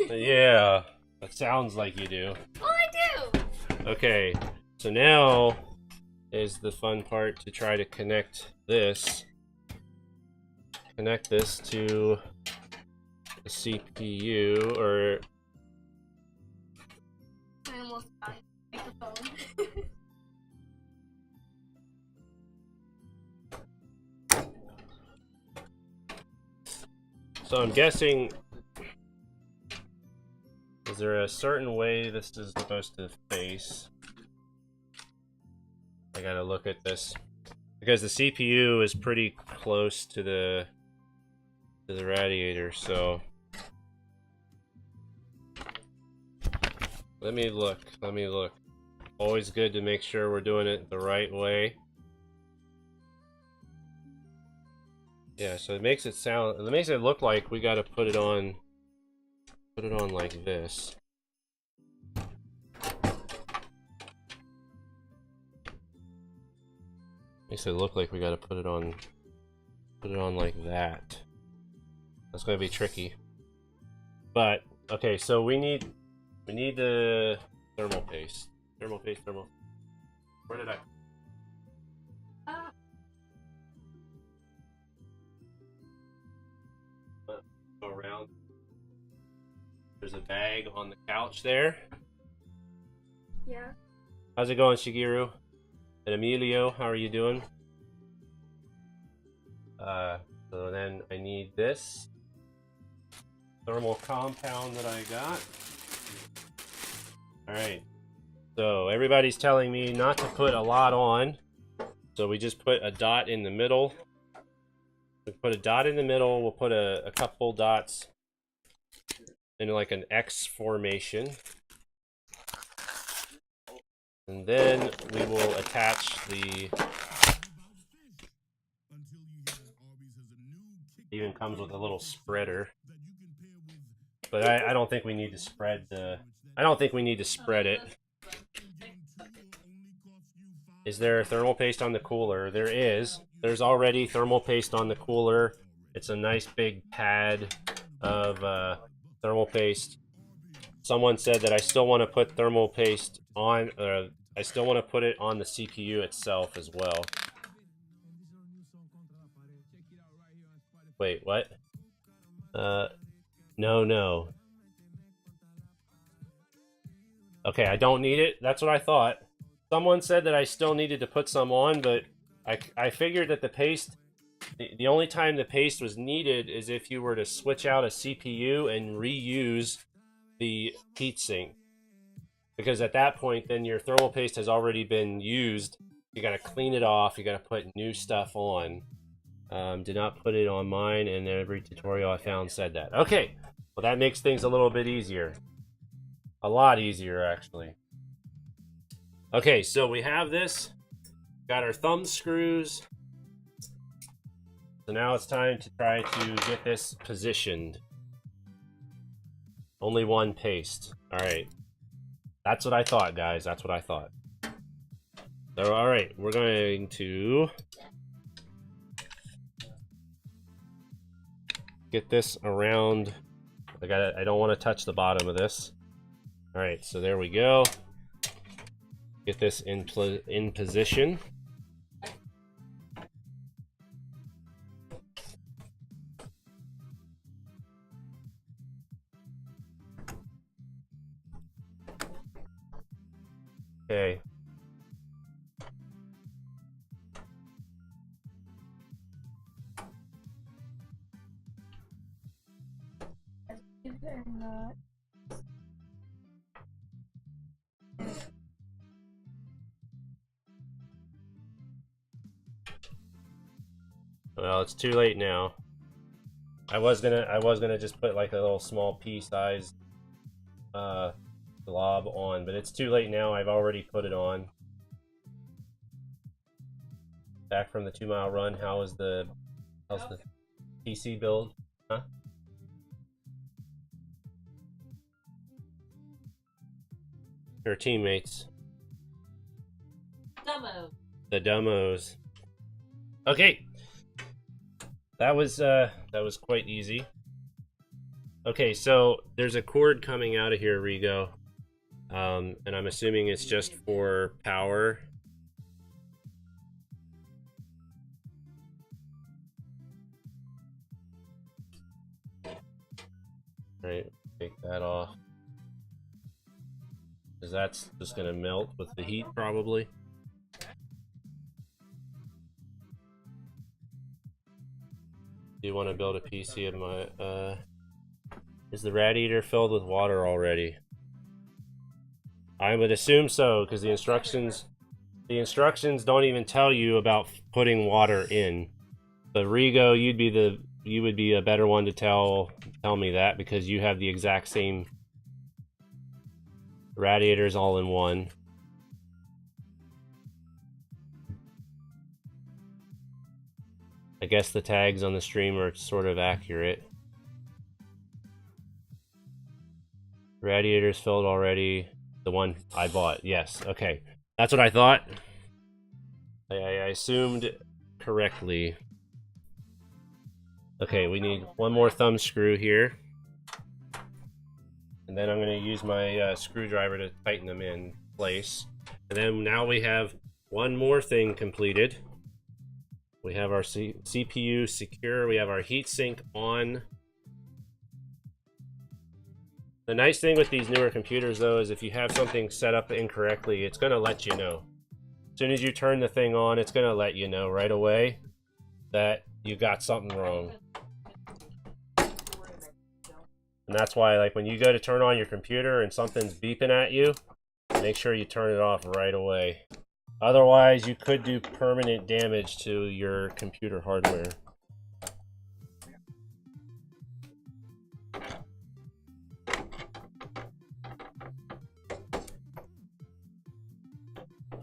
Speaker 1: Yeah. That sounds like you do.
Speaker 3: Well, I do.
Speaker 1: Okay, so now is the fun part to try to connect this. Connect this to the CPU, or...
Speaker 3: I almost got the microphone.
Speaker 1: So I'm guessing... Is there a certain way this is supposed to face? I gotta look at this. Because the CPU is pretty close to the radiator, so... Let me look. Always good to make sure we're doing it the right way. Yeah, so it makes it look like we gotta put it on like this. Makes it look like we gotta put it on like that. That's gonna be tricky. But okay, so we need the thermal paste. Where did I? Go around. There's a bag on the couch there.
Speaker 3: Yeah.
Speaker 1: How's it going, Shigeru? And Emilio, how are you doing? So then I need this thermal compound that I got. Alright. So everybody's telling me not to put a lot on. So we just put a dot in the middle. We put a dot in the middle, we'll put a couple dots in like an X formation. And then we will attach the... It even comes with a little spreader. But I don't think we need to spread the... I don't think we need to spread it. Is there thermal paste on the cooler? There is. There's already thermal paste on the cooler. It's a nice big pad of thermal paste. Someone said that I still want to put thermal paste on, I still want to put it on the CPU itself as well. Wait, what? No. Okay, I don't need it. That's what I thought. someone said that I still needed to put some on, but I figured that the paste, the only time the paste was needed is if you were to switch out a CPU and reuse the heatsink. Because at that point, then your thermal paste has already been used. You got to clean it off. You got to put new stuff on. Did not put it on mine, and every tutorial I found said that. Okay, well that makes things a little bit easier. A lot easier, actually. Okay, so we have this. Got our thumb screws. So now it's time to try to get this positioned. Only one paste. Alright. That's what I thought, guys. That's what I thought. So, alright, we're going to get this around. I don't want to touch the bottom of this. Alright, so there we go. Get this in position. Okay. Well, it's too late now. I was gonna just put like a little small pea-sized glob on, but it's too late now. I've already put it on. Back from the 2-mile run. How's the PC build? Huh? Your teammates.
Speaker 2: Demo.
Speaker 1: The demos. Okay. That was quite easy. Okay, so there's a cord coming out of here, Rigo. And I'm assuming it's just for power. Right, take that off. Because that's just gonna melt with the heat, probably. Do you want to build a PC of my, is the radiator filled with water already? I would assume so, because the instructions don't even tell you about putting water in. But Rigo, you would be a better one to tell me that, because you have the exact same radiators all in one. I guess the tags on the stream are sort of accurate. Radiators filled already. The one I bought. Yes. Okay. That's what I thought. I assumed correctly. Okay, we need one more thumb screw here. And then I'm going to use my screwdriver to tighten them in place. And then now we have one more thing completed. We have our CPU secure. We have our heatsink on. The nice thing with these newer computers, though, is if you have something set up incorrectly, it's going to let you know. As soon as you turn the thing on, it's going to let you know right away that you got something wrong. And that's why, like, when you go to turn on your computer and something's beeping at you, make sure you turn it off right away. Otherwise, you could do permanent damage to your computer hardware.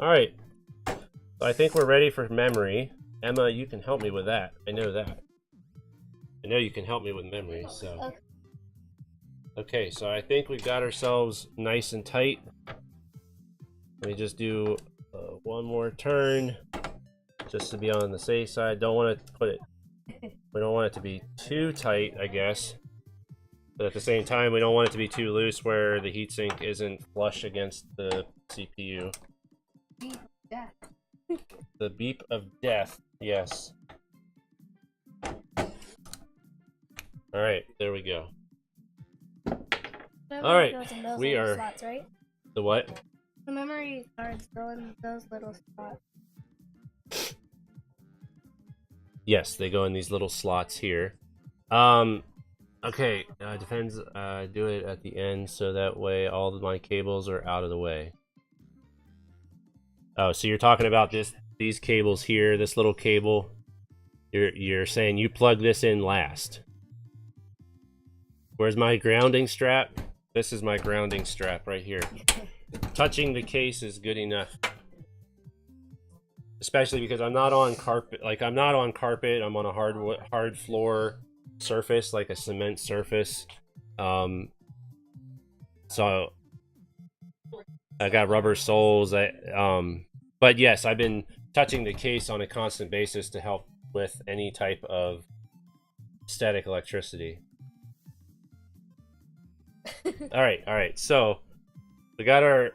Speaker 1: Alright, so I think we're ready for memory. Emma, you can help me with that. I know that. I know you can help me with memory, so... Okay, so I think we've got ourselves nice and tight. Let me just do one more turn, just to be on the safe side. Don't want to put it... We don't want it to be too tight, I guess. But at the same time, we don't want it to be too loose where the heatsink isn't flush against the CPU.
Speaker 3: Death.
Speaker 1: The beep of death, yes. Alright, there we go. Alright, we are...
Speaker 3: Slots, right?
Speaker 1: The what?
Speaker 3: The memory cards go in those little spots.
Speaker 1: Yes, they go in these little slots here. Okay, depends. Do it at the end so that way all of my cables are out of the way. Oh, so you're talking about these cables here, this little cable. You're saying you plug this in last. Where's my grounding strap? This is my grounding strap right here. Touching the case is good enough. Especially because I'm not on carpet. I'm not on carpet. I'm on a hard floor surface, like a cement surface. So I got rubber soles. But yes, I've been touching the case on a constant basis to help with any type of static electricity. All right. So we got our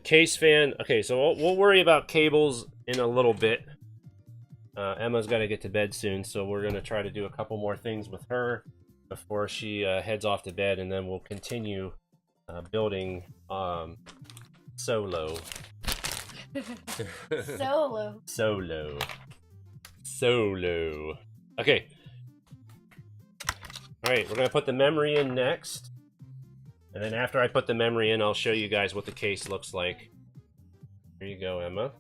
Speaker 1: case fan. Okay, so we'll worry about cables in a little bit. Emma's got to get to bed soon, so we're gonna try to do a couple more things with her before she heads off to bed, and then we'll continue building solo. Solo. Okay. All right, we're gonna put the memory in next. And then after I put the memory in, I'll show you guys what the case looks like. Here you go, Emma.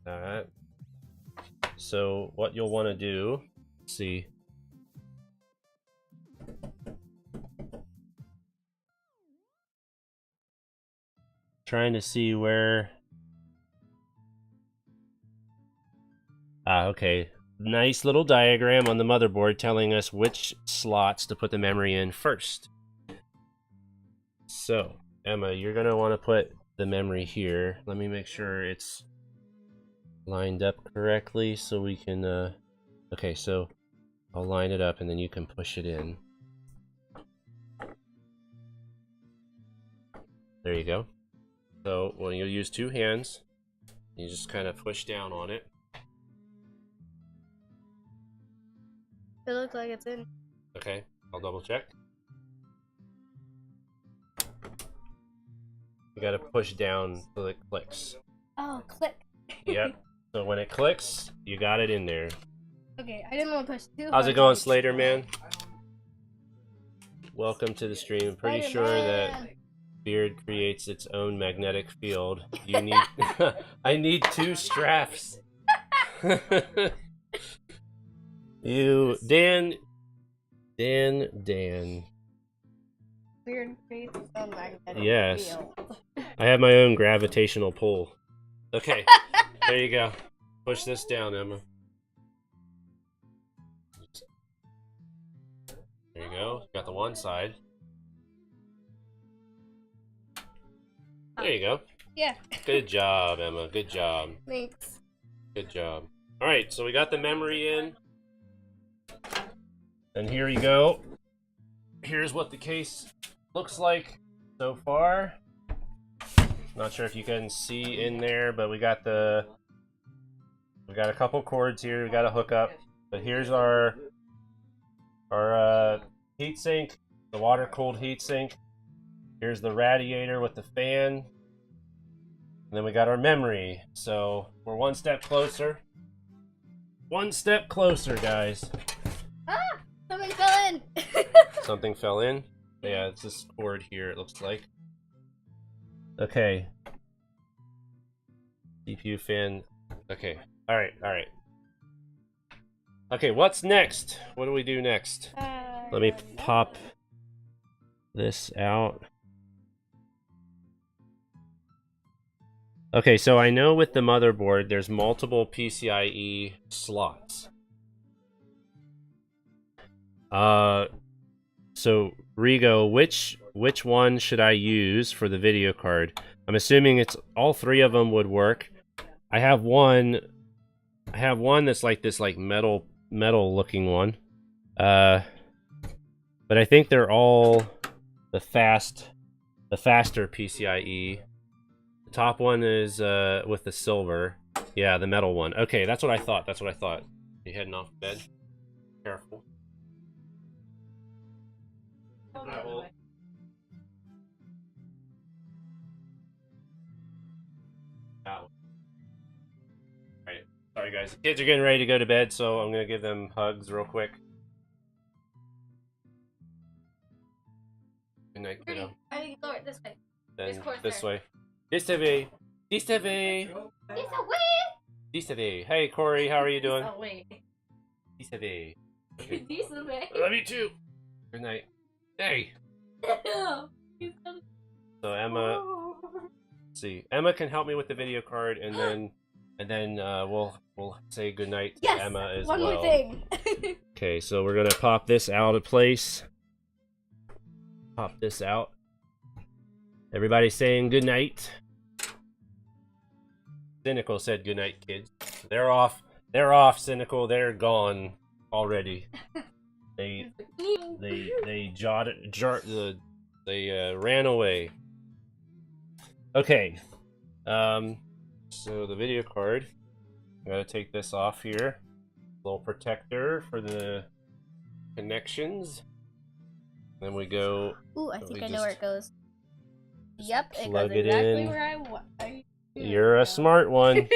Speaker 1: Alright. So what you'll want to do, let's see. Trying to see where... okay. Nice little diagram on the motherboard telling us which slots to put the memory in first. So, Emma, you're going to want to put the memory here. Let me make sure it's lined up correctly so we can... okay, so I'll line it up and then you can push it in. There you go. So, well, you'll use two hands. You just kind of push down on it.
Speaker 3: It looks like it's in.
Speaker 1: Okay, I'll double check. You gotta push down till it clicks.
Speaker 3: Oh, click.
Speaker 1: Yep. So when it clicks, you got it in there.
Speaker 3: Okay, I didn't want to push too hard.
Speaker 1: How's it going, Slater man? Welcome to the stream. I'm pretty sure that Beard creates its own magnetic field. You need... I need two straps. You... Dan...
Speaker 3: Weird creates its own magnetic
Speaker 1: Yes.
Speaker 3: field.
Speaker 1: I have my own gravitational pull. Okay, there you go. Push this down, Emma. There you go. Got the one side. There you go.
Speaker 3: Yeah.
Speaker 1: Good job, Emma. Good job.
Speaker 3: Thanks.
Speaker 1: Good job. Alright, so we got the memory in. And here you go. Here's what the case looks like so far. Not sure if you can see in there, but we got a couple cords here. We got a hookup. But here's our heatsink, the water-cooled heatsink. Here's the radiator with the fan. And then we got our memory. So we're one step closer. One step closer, guys.
Speaker 3: Ah! Something fell in!
Speaker 1: Something fell in? Yeah, it's this cord here, it looks like. Okay. CPU fan. Okay. Alright. Okay, what's next? What do we do next? Let me pop this out. Okay, so I know with the motherboard, there's multiple PCIe slots. So Rigo, which one should I use for the video card? I'm assuming it's all three of them would work. I have one that's like this metal looking one. But I think they're all the faster PCIe. The top one is with the silver. Yeah, the metal one. Okay, that's what I thought. You heading off to bed? Careful. Alright guys, the kids are getting ready to go to bed, so I'm gonna give them hugs real quick. Good night, kiddo.
Speaker 3: I think go this way.
Speaker 1: Then this way. This way. This way.
Speaker 3: This away.
Speaker 1: This way. Hey Corey, how are you doing?
Speaker 3: This away.
Speaker 1: This way. Okay.
Speaker 3: This away.
Speaker 1: Love you too. Good night. Hey. So Emma, let's see. Emma can help me with the video card, and then we'll say good night to
Speaker 3: Yes,
Speaker 1: Emma as
Speaker 3: one
Speaker 1: well.
Speaker 3: more thing.
Speaker 1: Okay, so we're gonna pop this out of place. Pop this out. Everybody saying good night. Cynical said good night, kids. They're off. They're off. Cynical. They're gone already. They ran away. Okay. So the video card. I gotta take this off here. Little protector for the connections. Then we go.
Speaker 3: Ooh, I think I know where it goes. Yep, it
Speaker 1: plug
Speaker 3: goes
Speaker 1: it
Speaker 3: exactly
Speaker 1: in.
Speaker 3: where I want.
Speaker 1: You're a smart one.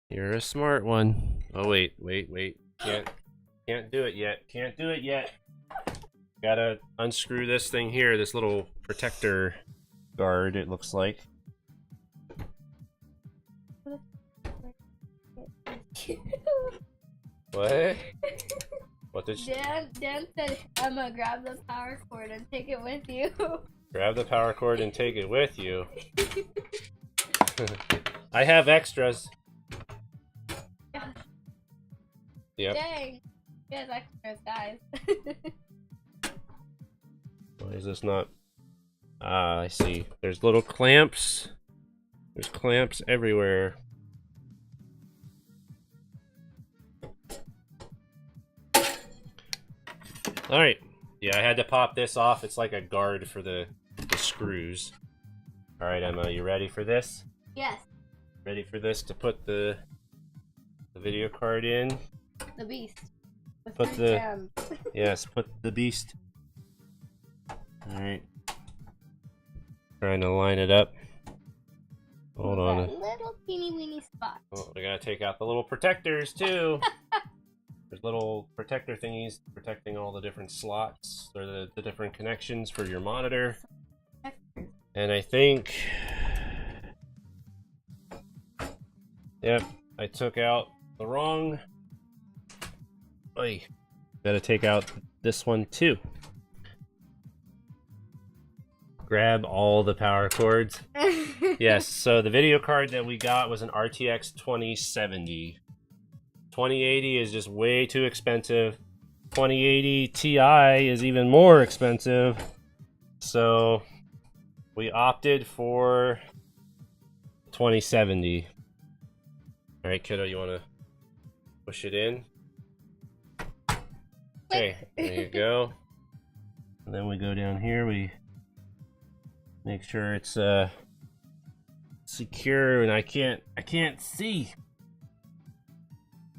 Speaker 1: You're a smart one. Oh wait. Can't do it yet. Can't do it yet. Gotta unscrew this thing here, this little protector guard, it looks like. What? What did she...
Speaker 3: Dan said, Emma, grab the power cord and take it with you.
Speaker 1: Grab the power cord and take it with you. I have extras. Yep.
Speaker 3: Dang. He has extras, guys.
Speaker 1: Why is this not... Ah, I see. There's little clamps. There's clamps everywhere. Alright. Yeah, I had to pop this off. It's like a guard for the screws. Alright, Emma, you ready for this?
Speaker 3: Yes.
Speaker 1: Ready for this to put the video card in?
Speaker 3: The beast. With
Speaker 1: Put
Speaker 3: my
Speaker 1: the...
Speaker 3: gems.
Speaker 1: Yes, put the beast. Alright. Trying to line it up. Hold on.
Speaker 3: That little teeny weeny spot.
Speaker 1: Oh, we gotta take out the little protectors too. There's little protector thingies protecting all the different slots or the different connections for your monitor. And I think... Yep, I took out the wrong... Oy. Gotta take out this one too. Grab all the power cords. Yes, so the video card that we got was an RTX 2070. 2080 is just way too expensive. 2080 Ti is even more expensive. So we opted for 2070. Alright, kiddo, you want to push it in? Okay, there you go. And then we go down here, we make sure it's secure, and I can't see.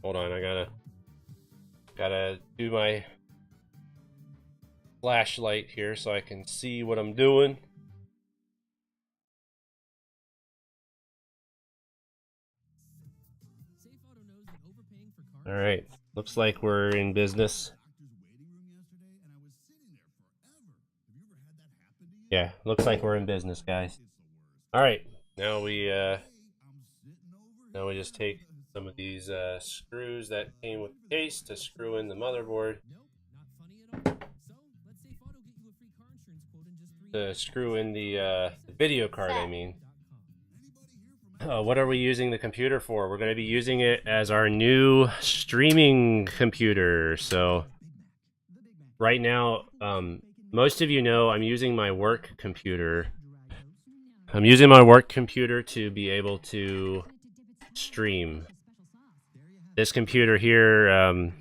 Speaker 1: Hold on, I gotta do my flashlight here so I can see what I'm doing. All right, looks like we're in business. Yeah, looks like we're in business, guys. All right, now we just take some of these screws that came with the case to screw in the motherboard. To screw in the video card, I mean. What are we using the computer for? We're going to be using it as our new streaming computer. So right now, most of you know I'm using my work computer. I'm using my work computer to be able to stream. This computer here,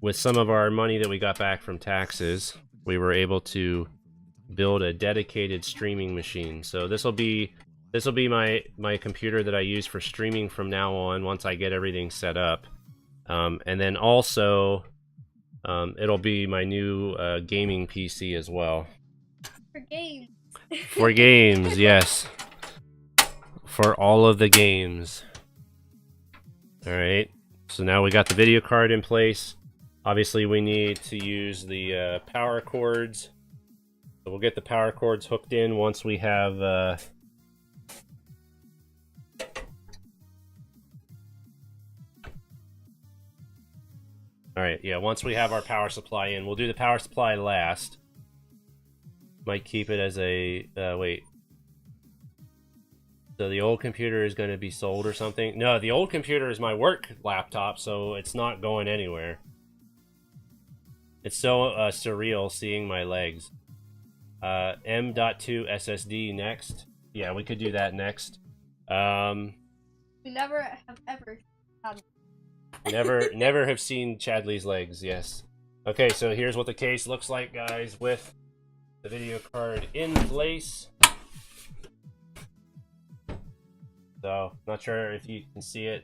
Speaker 1: with some of our money that we got back from taxes, we were able to build a dedicated streaming machine. So this will be my computer that I use for streaming from now on once I get everything set up. And then also it'll be my new gaming PC as well.
Speaker 3: For games.
Speaker 1: For games, yes. for all of the games. Alright, so now we got the video card in place. Obviously we need to use the power cords. So we'll get the power cords hooked in once we have... Alright, yeah, once we have our power supply in. We'll do the power supply last. Might keep it as a... wait. So the old computer is going to be sold or something? No, the old computer is my work laptop, so it's not going anywhere. It's so surreal seeing my legs. M.2 SSD next. Yeah, we could do that next.
Speaker 3: We never have ever had...
Speaker 1: Never have seen Chadley's legs, yes. Okay, so here's what the case looks like, guys, with the video card in place. So, not sure if you can see it.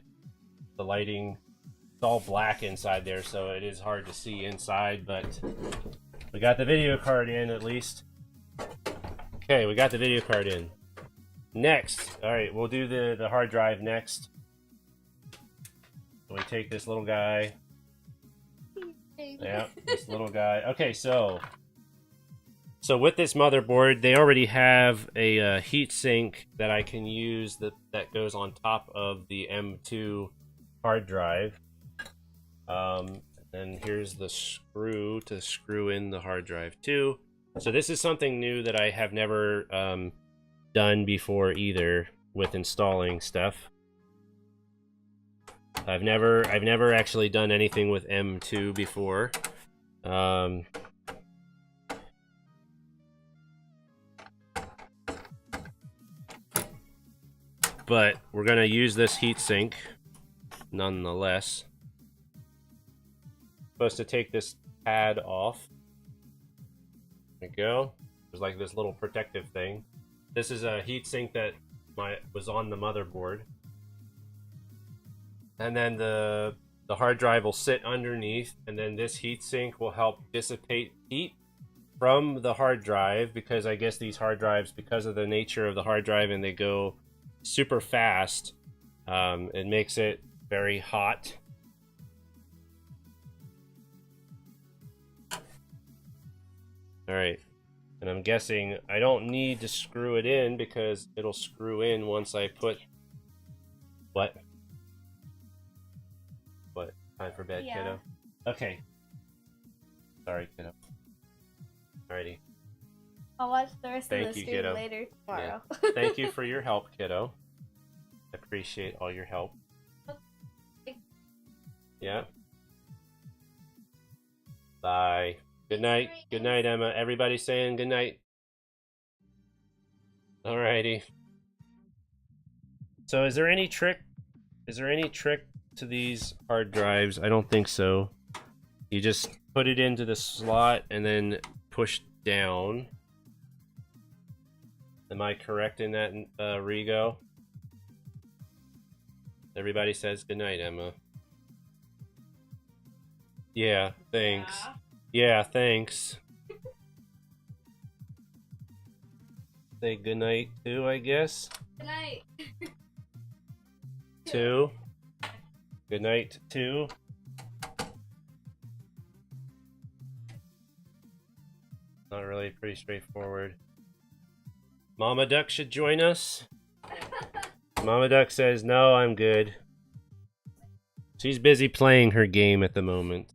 Speaker 1: The lighting, it's all black inside there, so it is hard to see inside, but we got the video card in at least. Okay, we got the video card in. Next, alright, we'll do the hard drive next. So we take this little guy. Yeah, this little guy. Okay, so with this motherboard, they already have a heat sink that I can use that goes on top of the M2 hard drive. And here's the screw to screw in the hard drive too. So this is something new that I have never done before either with installing stuff. I've never actually done anything with M2 before. But we're gonna use this heatsink nonetheless. Supposed to take this pad off. There we go. There's like this little protective thing. This is a heatsink that was on the motherboard. And then the hard drive will sit underneath, and then this heatsink will help dissipate heat from the hard drive, because I guess these hard drives, because of the nature of the hard drive and they go super fast, it makes it very hot. Alright, and I'm guessing I don't need to screw it in because it'll screw in once I put... What? What? Time for bed, kiddo? Okay. Sorry, kiddo. Alrighty.
Speaker 3: I'll watch the rest
Speaker 1: Thank
Speaker 3: of the
Speaker 1: you,
Speaker 3: stream
Speaker 1: kiddo.
Speaker 3: later tomorrow.
Speaker 1: Yeah. Thank you for your help, kiddo. Appreciate all your help. Yeah. Bye. Good night. Good night, Emma. Everybody saying good night. Alrighty. So is there any trick? Is there any trick to these hard drives? I don't think so. You just put it into the slot and then push down. Am I correct in that, Rigo? Everybody says good night, Emma. Yeah, thanks. Yeah, thanks. Say good night too, I guess.
Speaker 3: Good night.
Speaker 1: Two. Good night too. Not really, pretty straightforward. Mama Duck should join us. Mama Duck says, no, I'm good. She's busy playing her game at the moment.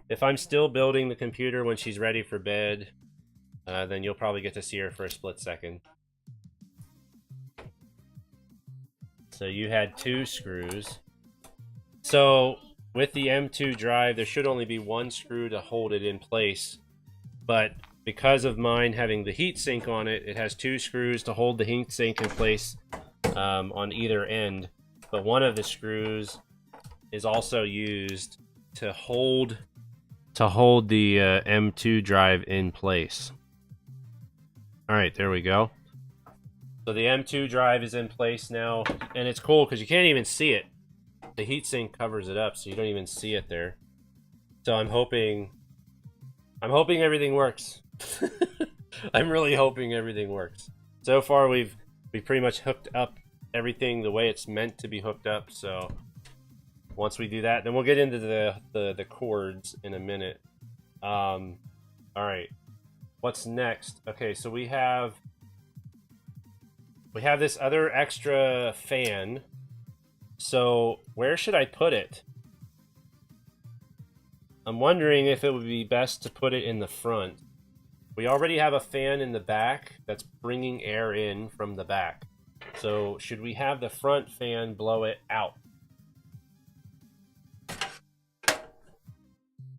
Speaker 1: If I'm still building the computer when she's ready for bed, then you'll probably get to see her for a split second. So you had 2 screws. So with the M2 drive, there should only be 1 screw to hold it in place. But because of mine having the heatsink on it, it has 2 screws to hold the heatsink in place on either end. But one of the screws is also used to hold the M2 drive in place. Alright, there we go. So the M2 drive is in place now, and it's cool because you can't even see it. The heatsink covers it up, so you don't even see it there. So I'm hoping everything works. I'm really hoping everything works. So far we've we pretty much hooked up everything the way it's meant to be hooked up. So once we do that, then we'll get into the cords in a minute. All right, what's next? Okay, so we have this other extra fan. So where should I put it? I'm wondering if it would be best to put it in the front. We already have a fan in the back that's bringing air in from the back. So should we have the front fan blow it out?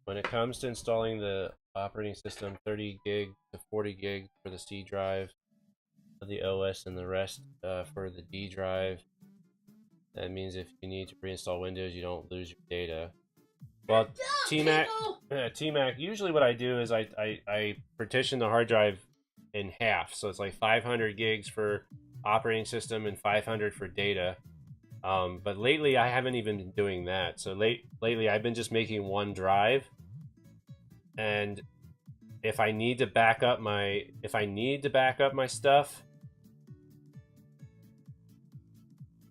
Speaker 1: When it comes to installing the operating system, 30 gig to 40 gig for the C drive of the OS and the rest for the D drive. That means if you need to reinstall Windows, you don't lose your data. Well, T-Mac, usually what I do is I partition the hard drive in half. So it's like 500 gigs for operating system and 500 for data. But lately I haven't even been doing that. So lately I've been just making one drive. And if I need to back up my stuff,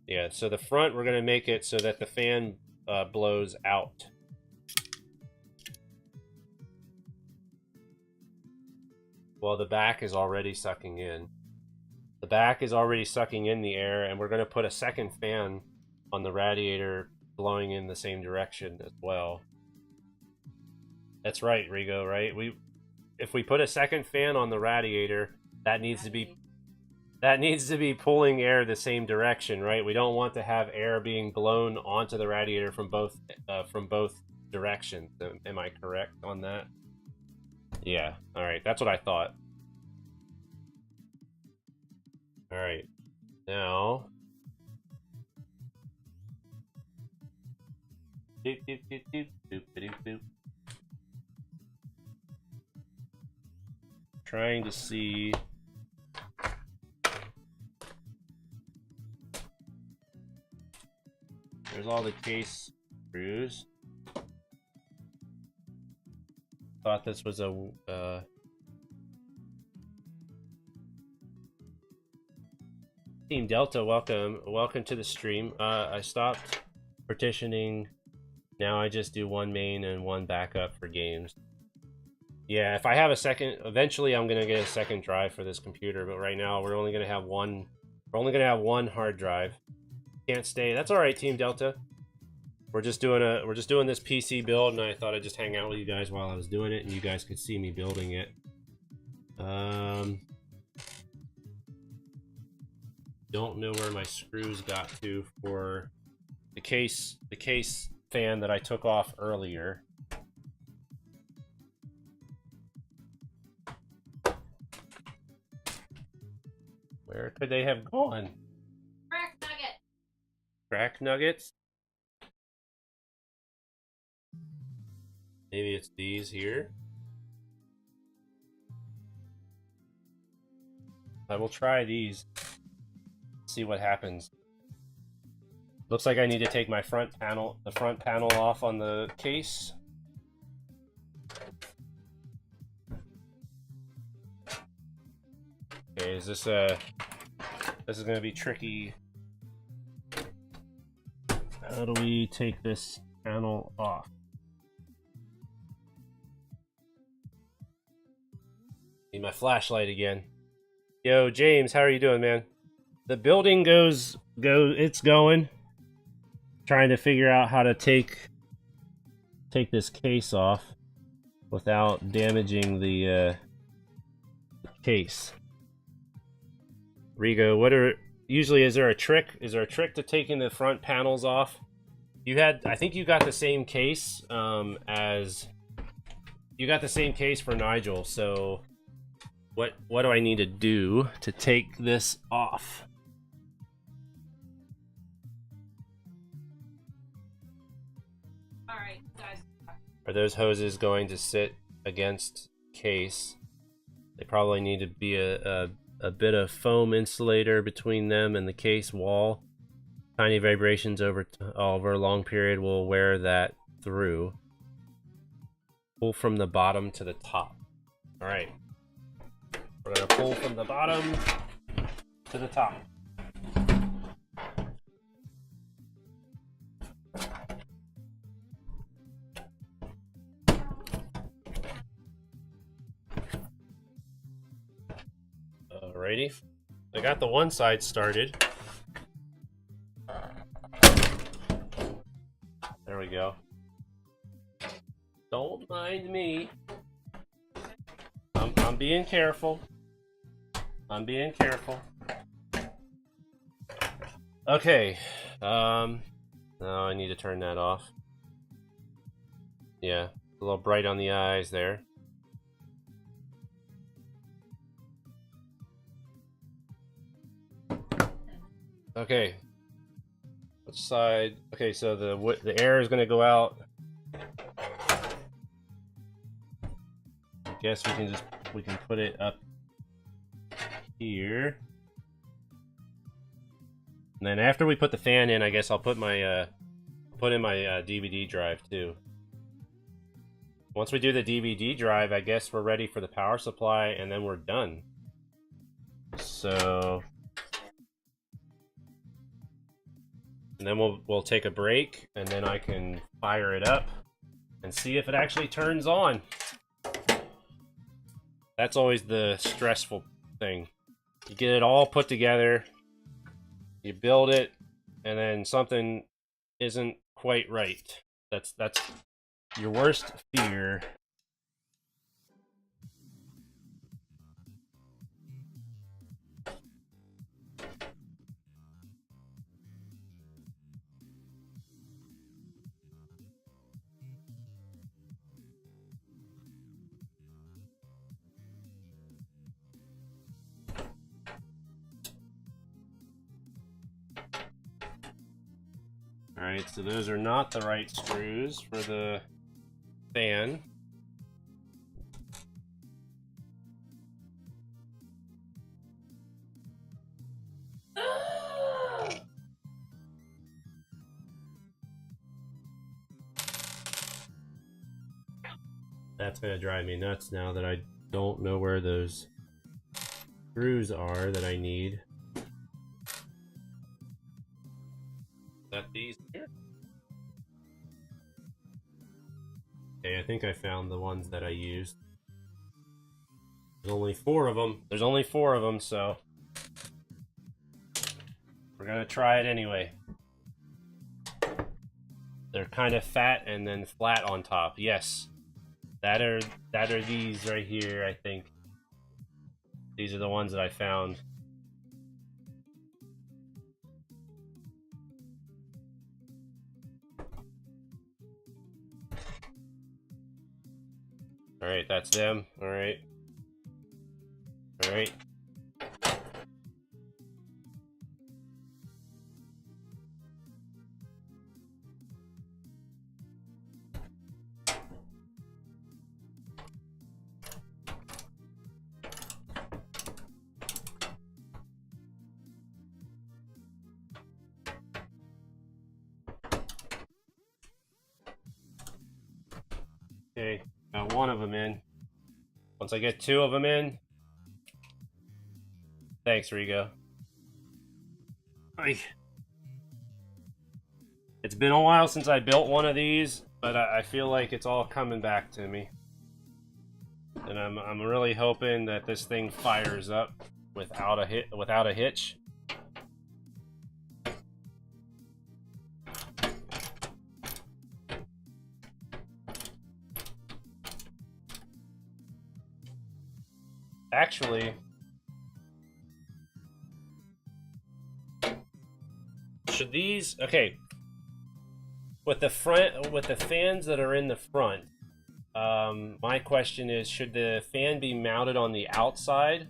Speaker 1: yeah, so the front we're gonna make it so that the fan blows out. Well, the back is already sucking in. The back is already sucking in the air, and we're gonna put a second fan on the radiator blowing in the same direction as well. That's right, Rigo, right? If we put a second fan on the radiator, that needs to be pulling air the same direction, right? We don't want to have air being blown onto the radiator from both directions. Am I correct on that? Yeah. All right. That's what I thought. All right. Now. Trying to see. There's all the case screws. Thought this was a Team Delta, welcome to the stream. I stopped partitioning. Now I just do one main and one backup for games. Yeah, if I have a second, eventually I'm gonna get a second drive for this computer, but right now we're only gonna have one. We're only gonna have one hard drive. Can't stay. That's all right, Team Delta. We're just doing this PC build, and I thought I'd just hang out with you guys while I was doing it, and you guys could see me building it. Don't know where my screws got to for the case fan that I took off earlier. Where could they have gone?
Speaker 2: Crack nugget.
Speaker 1: Crack nuggets? Maybe it's these here. I will try these. See what happens. Looks like I need to take my front panel off on the case. Okay, this is gonna be tricky. How do we take this panel off? Need my flashlight again. Yo, James, how are you doing, man? The building it's going. Trying to figure out how to take this case off without damaging the case. Rigo, is there a trick? Is there a trick to taking the front panels off? I think you got the same case for Nigel, so what do I need to do to take this off?
Speaker 2: Alright, guys.
Speaker 1: Are those hoses going to sit against case? They probably need to be a bit of foam insulator between them and the case wall. Tiny vibrations over a long period will wear that through. Pull from the bottom to the top. All right. We're gonna pull from the bottom to the top. Alrighty. I got the one side started. There we go. Don't mind me. I'm being careful. I'm being careful. Okay. No, I need to turn that off. Yeah, a little bright on the eyes there. Okay. Which side? Okay, so the air is gonna go out. I guess we can put it up here. And then after we put the fan in, I guess I'll put my put in my DVD drive too. Once we do the DVD drive, I guess we're ready for the power supply, and then we're done. So, and then we'll take a break, and then I can fire it up and see if it actually turns on. That's always the stressful thing. You get it all put together, you build it, and then something isn't quite right. That's your worst fear. Alright, so those are not the right screws for the fan. That's gonna drive me nuts now that I don't know where those screws are that I need. That these here? Okay, I think I found the ones that I used. There's only 4 of them. There's only 4 of them, so we're gonna try it anyway. They're kind of fat and then flat on top. Yes, that are these right here. I think these are the ones that I found. Alright, that's them. Alright. Alright. Okay, got 1 of them in. Once I get 2 of them in, thanks, Rigo. It's been a while since I built one of these, but I feel like it's all coming back to me. And I'm really hoping that this thing fires up without a hitch. Actually, should these, okay, with the fans that are in the front, my question is, should the fan be mounted on the outside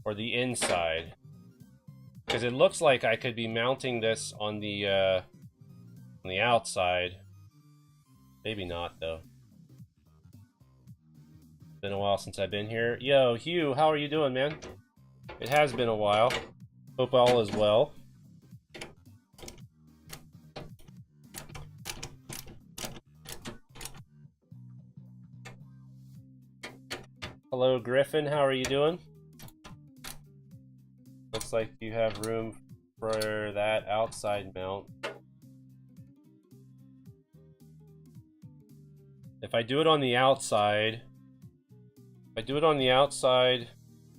Speaker 1: or the inside? Because it looks like I could be mounting this on the outside. Maybe not though. Been a while since I've been here. Yo, Hugh, how are you doing, man? It has been a while. Hope all is well. Hello, Griffin, how are you doing? Looks like you have room for that outside mount. If I do it on the outside,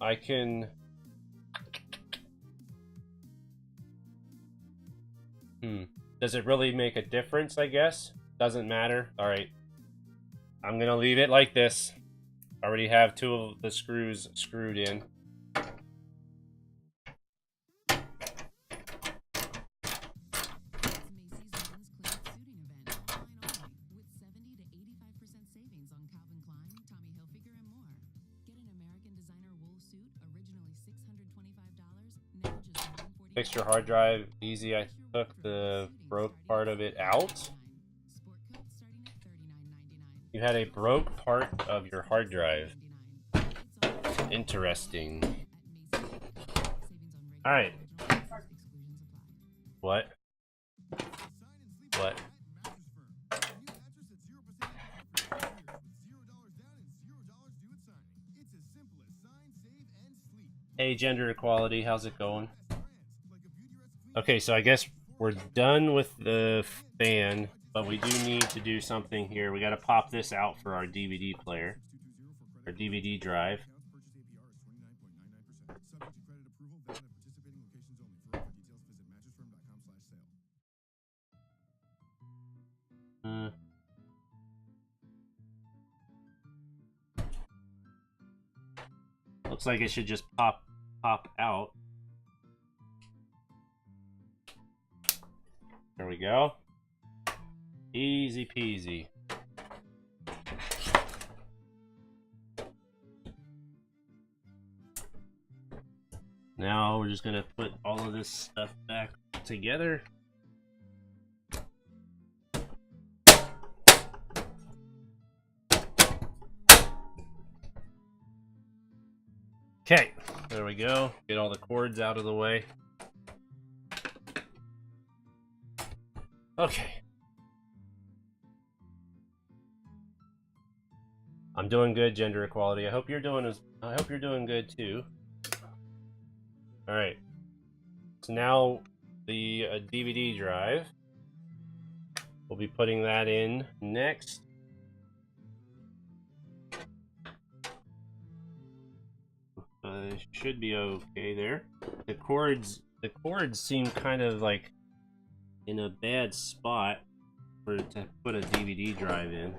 Speaker 1: I can Does it really make a difference, I guess? Doesn't matter. Alright. I'm gonna leave it like this. I already have 2 of the screws screwed in. Fix your hard drive easy. I took the broke part of it out. You had a broke part of your hard drive. Interesting. Alright. What? What? Hey, gender equality, how's it going? Okay, so I guess we're done with the fan, but we do need to do something here. We gotta pop this out for our DVD player, our DVD drive. Looks like it should just pop out. There we go. Easy peasy. Now we're just gonna put all of this stuff back together. Okay, there we go. Get all the cords out of the way. Okay. I'm doing good, gender equality. I hope you're doing good too. All right. So now the DVD drive. We'll be putting that in next. Should be okay there. The cords seem kind of like in a bad spot to put a DVD drive in.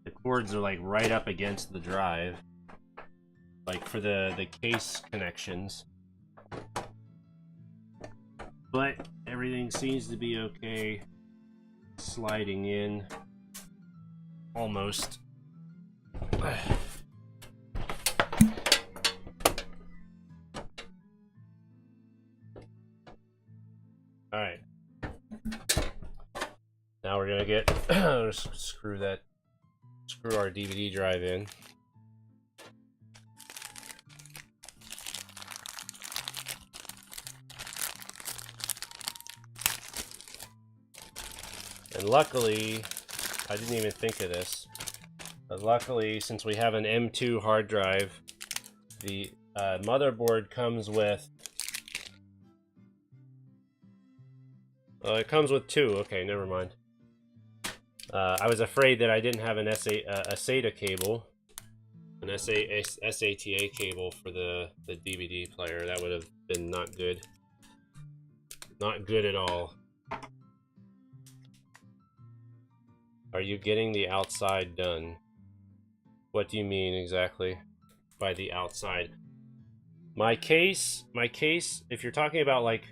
Speaker 1: The cords are like right up against the drive, like for the case connections. But everything seems to be okay. Sliding in almost. Alright. Now we're gonna get screw our DVD drive in. And luckily, I didn't even think of this, but luckily, since we have an M2 hard drive, the motherboard comes with it comes with 2. Okay, never mind. I was afraid that I didn't have an SATA cable, an SATA cable for the DVD player. That would have been not good. Not good at all. Are you getting the outside done? What do you mean exactly by the outside? My case, if you're talking about like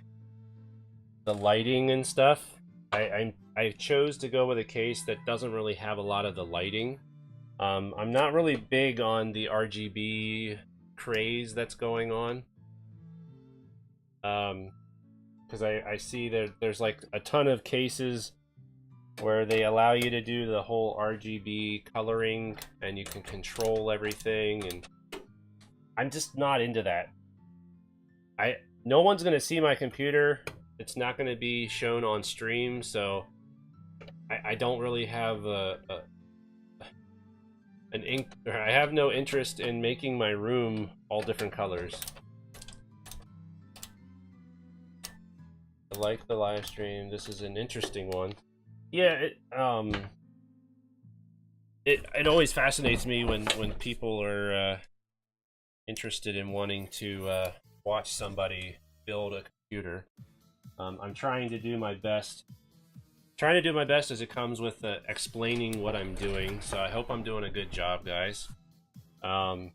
Speaker 1: the lighting and stuff, I chose to go with a case that doesn't really have a lot of the lighting. I'm not really big on the RGB craze that's going on. Because I see there's like a ton of cases where they allow you to do the whole RGB coloring and you can control everything, and I'm just not into that. No one's gonna see my computer. It's not gonna be shown on stream, so I don't really have I have no interest in making my room all different colors. I like the live stream. This is an interesting one. Yeah, it always fascinates me when people are interested in wanting to watch somebody build a computer. I'm trying to do my best. Trying to do my best as it comes with explaining what I'm doing. So I hope I'm doing a good job, guys. And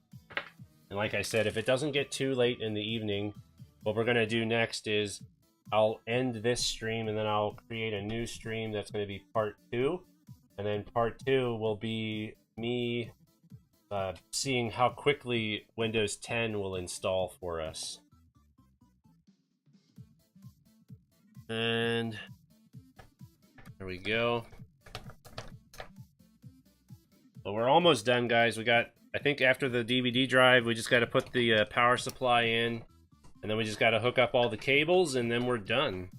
Speaker 1: like I said, if it doesn't get too late in the evening, what we're gonna do next is I'll end this stream and then I'll create a new stream that's going to be part 2. And then part 2 will be me seeing how quickly Windows 10 will install for us. And there we go. Well, we're almost done, guys. We got, I think after the DVD drive, we just got to put the power supply in. And then we just got to hook up all the cables, and then we're done.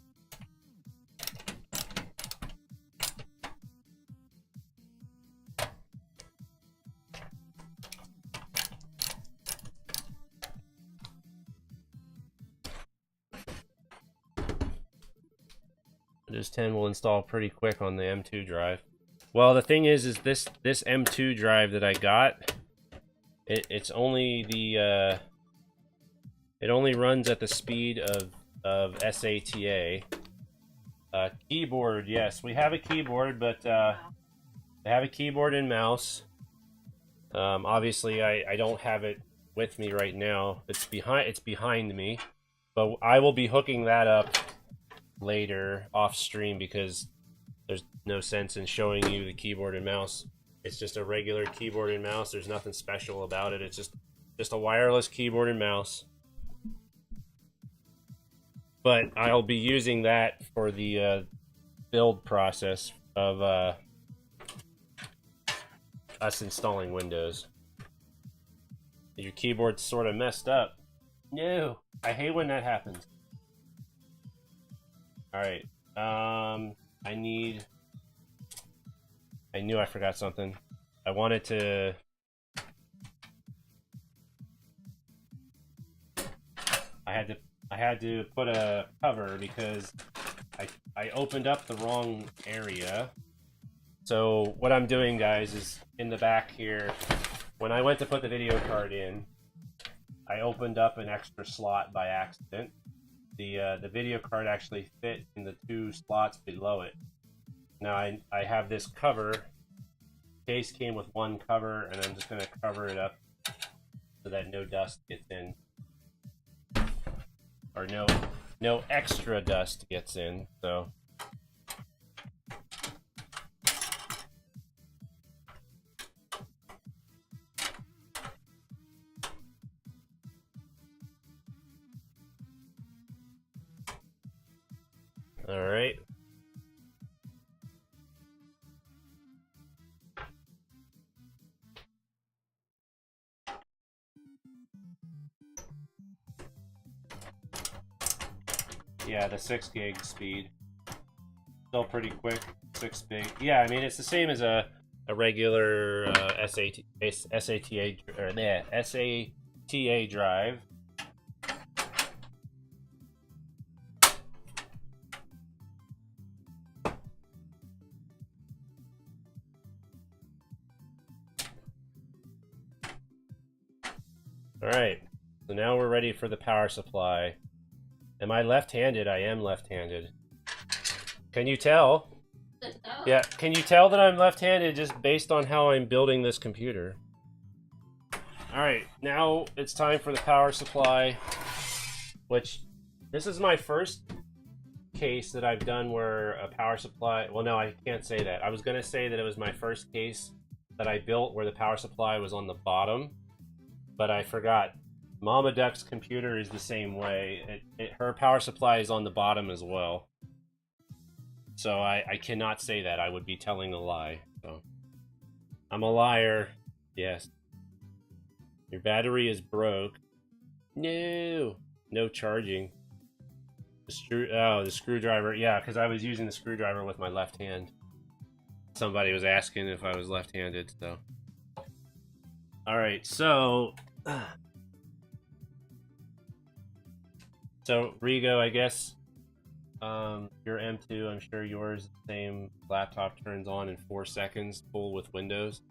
Speaker 1: Windows 10 will install pretty quick on the M2 drive. Well, the thing is this M2 drive that I got, it's only the it only runs at the speed of SATA. Keyboard, yes, we have a keyboard, but I have a keyboard and mouse. Obviously, I don't have it with me right now. It's behind me, but I will be hooking that up later off stream because there's no sense in showing you the keyboard and mouse. It's just a regular keyboard and mouse. There's nothing special about it. It's just a wireless keyboard and mouse. But I'll be using that for the build process of us installing Windows. Your keyboard's sort of messed up. No, I hate when that happens. All right. I knew I forgot something. I wanted to. I had to put a cover because I opened up the wrong area. So what I'm doing, guys, is in the back here, when I went to put the video card in, I opened up an extra slot by accident. The video card actually fit in the 2 slots below it. Now I have this cover. Case came with 1 cover, and I'm just going to cover it up so that no dust gets in. Or no extra dust gets in, so. All right. Yeah, the 6 gig speed. Still pretty quick. 6 gig. Yeah, I mean, it's the same as a regular SATA drive. All right, so now we're ready for the power supply. Am I left-handed? I am left-handed. Can you tell? Yeah, can you tell that I'm left-handed just based on how I'm building this computer? Alright, now it's time for the power supply, which this is my first case that I've done where a power supply... Well, no, I can't say that. I was going to say that it was my first case that I built where the power supply was on the bottom, but I forgot. Mama Duck's computer is the same way. Her power supply is on the bottom as well. So I cannot say that. I would be telling a lie. So I'm a liar. Yes. Your battery is broke. No. No charging. The screwdriver. Yeah, because I was using the screwdriver with my left hand. Somebody was asking if I was left-handed, so. Alright, so... So, Rigo, I guess your M2, I'm sure yours, the same laptop turns on in 4 seconds, full with Windows.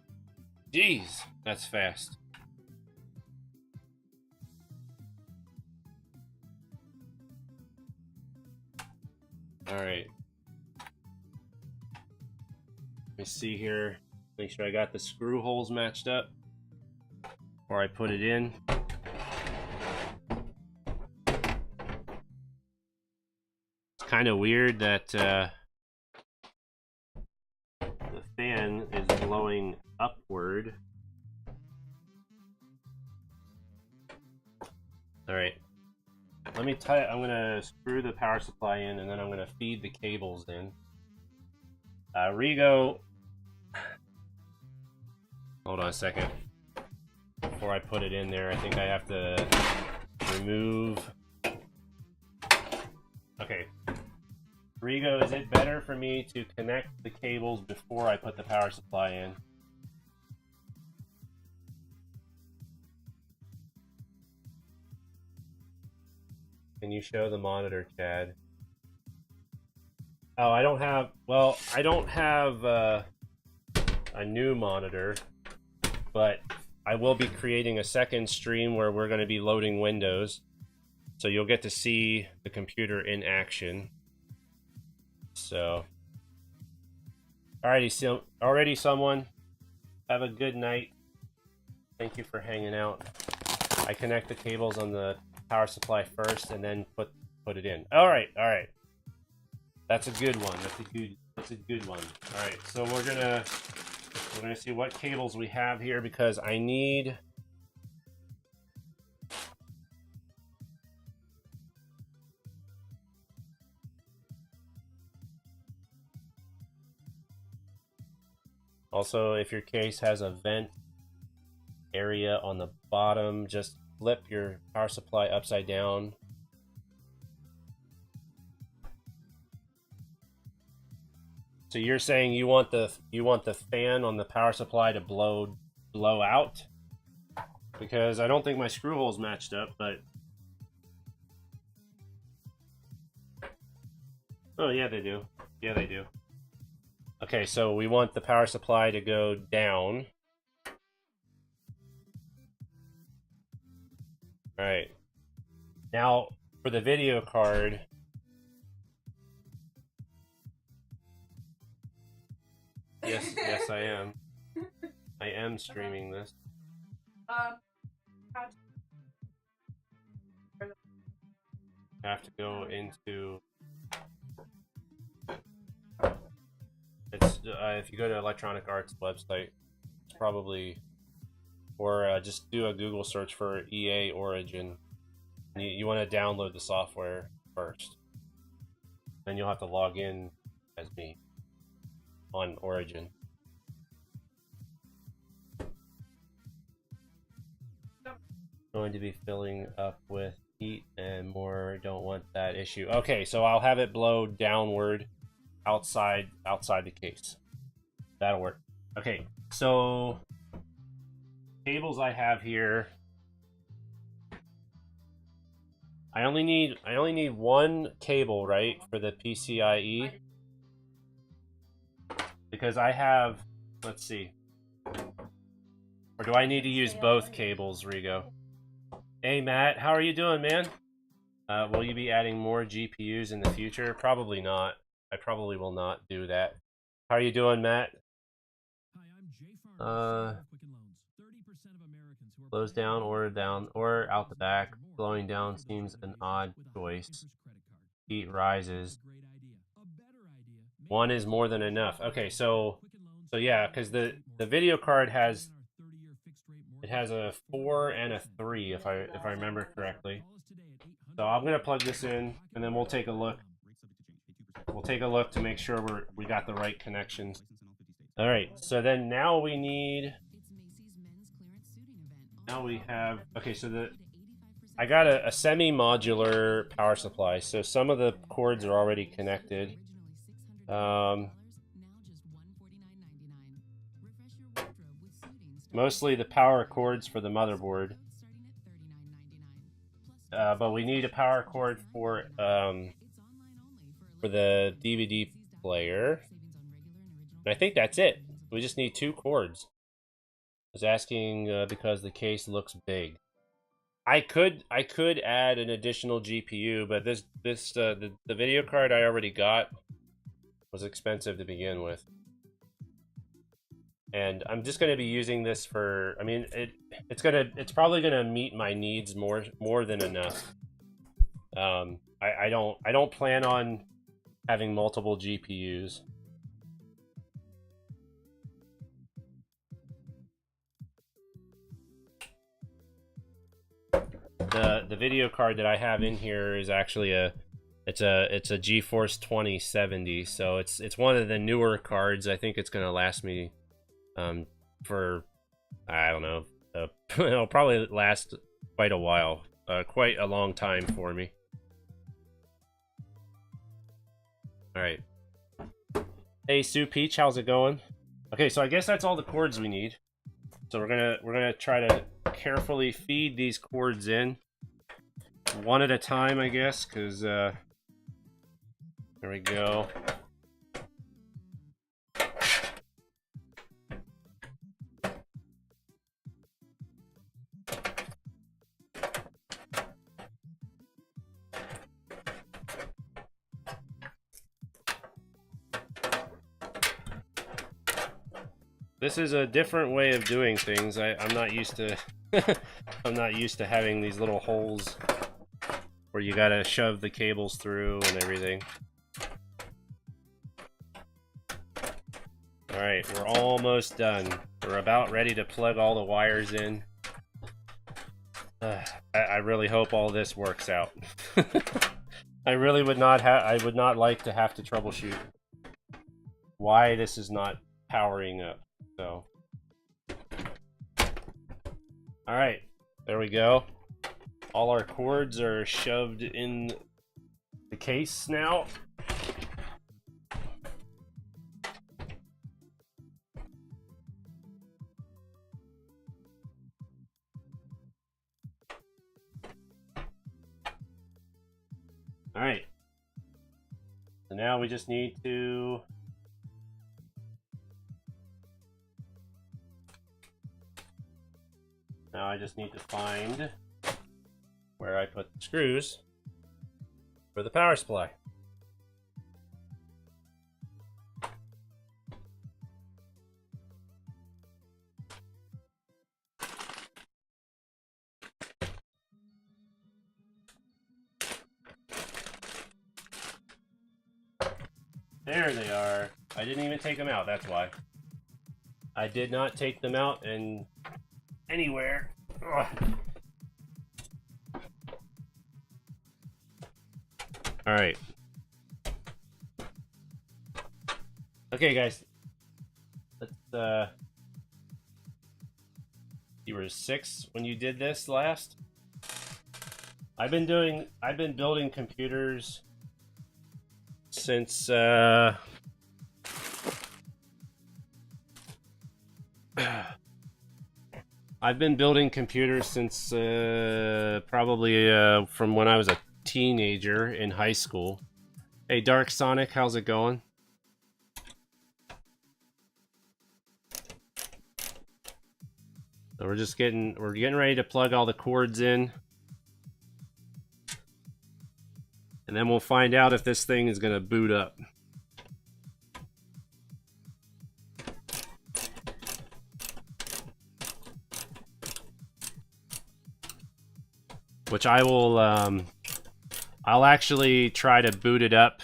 Speaker 1: Jeez, that's fast. Alright. Let me see here. Make sure I got the screw holes matched up before I put it in. It's kind of weird that the fan is blowing upward. Alright. I'm gonna screw the power supply in, and then I'm gonna feed the cables in. Rigo, hold on a second. Before I put it in there, I think I have to remove. Okay. Rigo, is it better for me to connect the cables before I put the power supply in? Can you show the monitor, Chad? Oh, I don't have a new monitor, but I will be creating a second stream where we're going to be loading Windows. So you'll get to see the computer in action. So, alrighty, someone. Have a good night. Thank you for hanging out. I connect the cables on the power supply first, and then put it in. All right. That's a good one. That's a good one. All right, so we're gonna see what cables we have here, because I need. Also, if your case has a vent area on the bottom, just flip your power supply upside down. So you're saying you want the fan on the power supply to blow out? Because I don't think my screw holes matched up, but oh yeah, they do. Yeah, they do. Okay, so we want the power supply to go down. All right. Now for the video card. Yes, I am. I am streaming this. Have to go into. It's if you go to Electronic Arts website, it's probably, or just do a Google search for EA Origin. You want to download the software first, then you'll have to log in as me on Origin. Going to be filling up with heat and more. Don't want that issue. Okay, so I'll have it blow downward outside the case. That'll work. Okay, so cables I have here. I only need one cable, right, for the PCIe, because I have, let's see, or do I need to use both cables, Rigo? Hey Matt, how are you doing, man? Will you be adding more GPUs in the future? Probably not. I probably will not do that. How are you doing, Matt? Slows down or out the back. Slowing down seems an odd choice. Heat rises. One is more than enough. Okay, so yeah, because the video card has a 4 and a 3 if I remember correctly. So I'm gonna plug this in, and then we'll take a look. We'll take a look to make sure we got the right connections. All right. So then now we need. Now we have. Okay. So I got a semi-modular power supply. So some of the cords are already connected. Mostly the power cords for the motherboard. But we need a power cord for the DVD player. And I think that's it. We just need 2 cords. I was asking because the case looks big. I could add an additional GPU, but the video card I already got was expensive to begin with. And I'm just going to be using this for, I mean, it's probably going to meet my needs more than enough. I don't plan on having multiple GPUs. The video card that I have in here is actually it's a GeForce 2070, so it's one of the newer cards. I think it's going to last me for, I don't know, it'll probably last quite a while, quite a long time for me. All right. Hey Sue Peach, how's it going? Okay, so I guess that's all the cords we need. So we're gonna try to carefully feed these cords in, one at a time, I guess, because there we go. This is a different way of doing things. I'm not used to I'm not used to having these little holes where you gotta shove the cables through and everything. Alright, we're almost done. We're about ready to plug all the wires in. I really hope all this works out. I really would not like to have to troubleshoot why this is not powering up. So, all right, there we go. All our cords are shoved in the case now. All right. So now we just need to Now I just need to find where I put the screws for the power supply. There they are. I didn't even take them out, that's why. I did not take them out and anywhere. Ugh. All right. Okay, guys. Let's you were 6 when you did this last. I've been building computers since I've been building computers since probably from when I was a teenager in high school. Hey, Dark Sonic, how's it going? So we're getting ready to plug all the cords in, and then we'll find out if this thing is gonna boot up. Which I will, I'll actually try to boot it up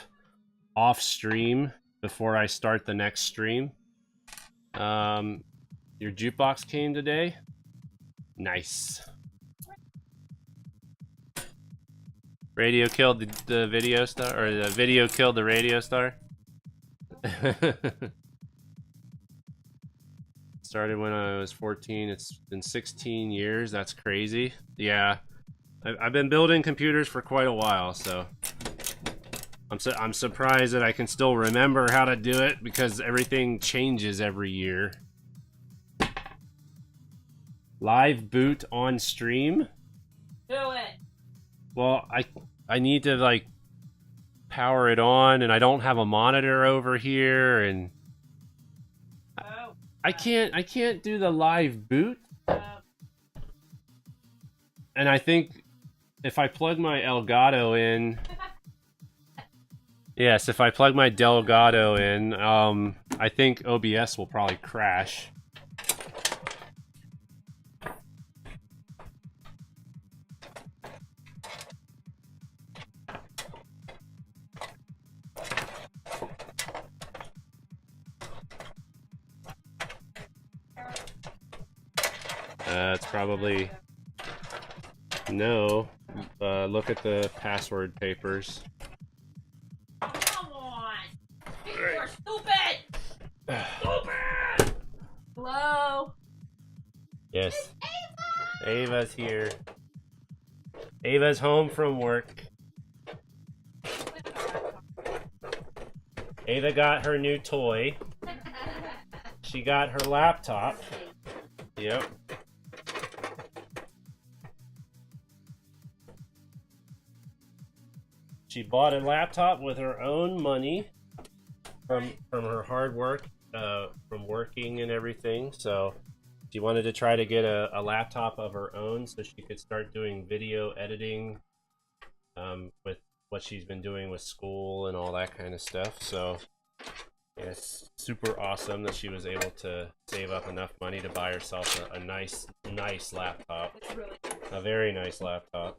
Speaker 1: off stream before I start the next stream. Your jukebox came today? Nice. Radio killed the video star, or the video killed the radio star? Started when I was 14, it's been 16 years, that's crazy. Yeah. I've been building computers for quite a while, so I'm surprised that I can still remember how to do it because everything changes every year. Live boot on stream?
Speaker 2: Do it.
Speaker 1: Well, I need to like power it on, and I don't have a monitor over here, and I can't do the live boot. And I think if I plug my Elgato in, yes, if I plug my Delgado in, I think OBS will probably crash. It's probably no. Look at the password papers.
Speaker 2: Come on! You're stupid! Stupid! Hello?
Speaker 1: Yes. Ava's here. Ava's home from work. Ava got her new toy. She got her laptop. Yep. She bought a laptop with her own money from her hard work, from working and everything. So she wanted to try to get a laptop of her own so she could start doing video editing with what she's been doing with school and all that kind of stuff. So yeah, it's super awesome that she was able to save up enough money to buy herself a nice laptop.
Speaker 2: It's really
Speaker 1: A very nice laptop.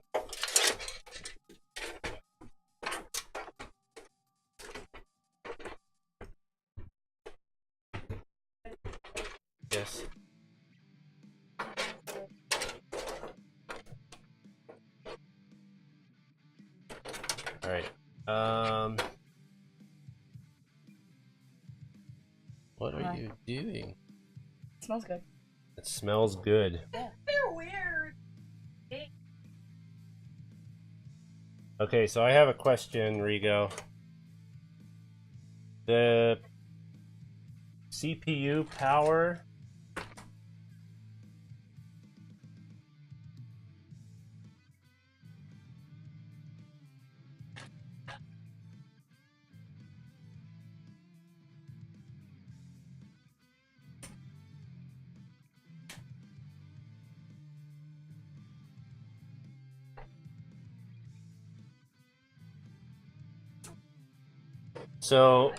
Speaker 1: Yes. All right. What are you doing?
Speaker 2: It smells good.
Speaker 1: It smells good.
Speaker 2: They're weird.
Speaker 1: Okay, so I have a question, Rigo. The CPU power. So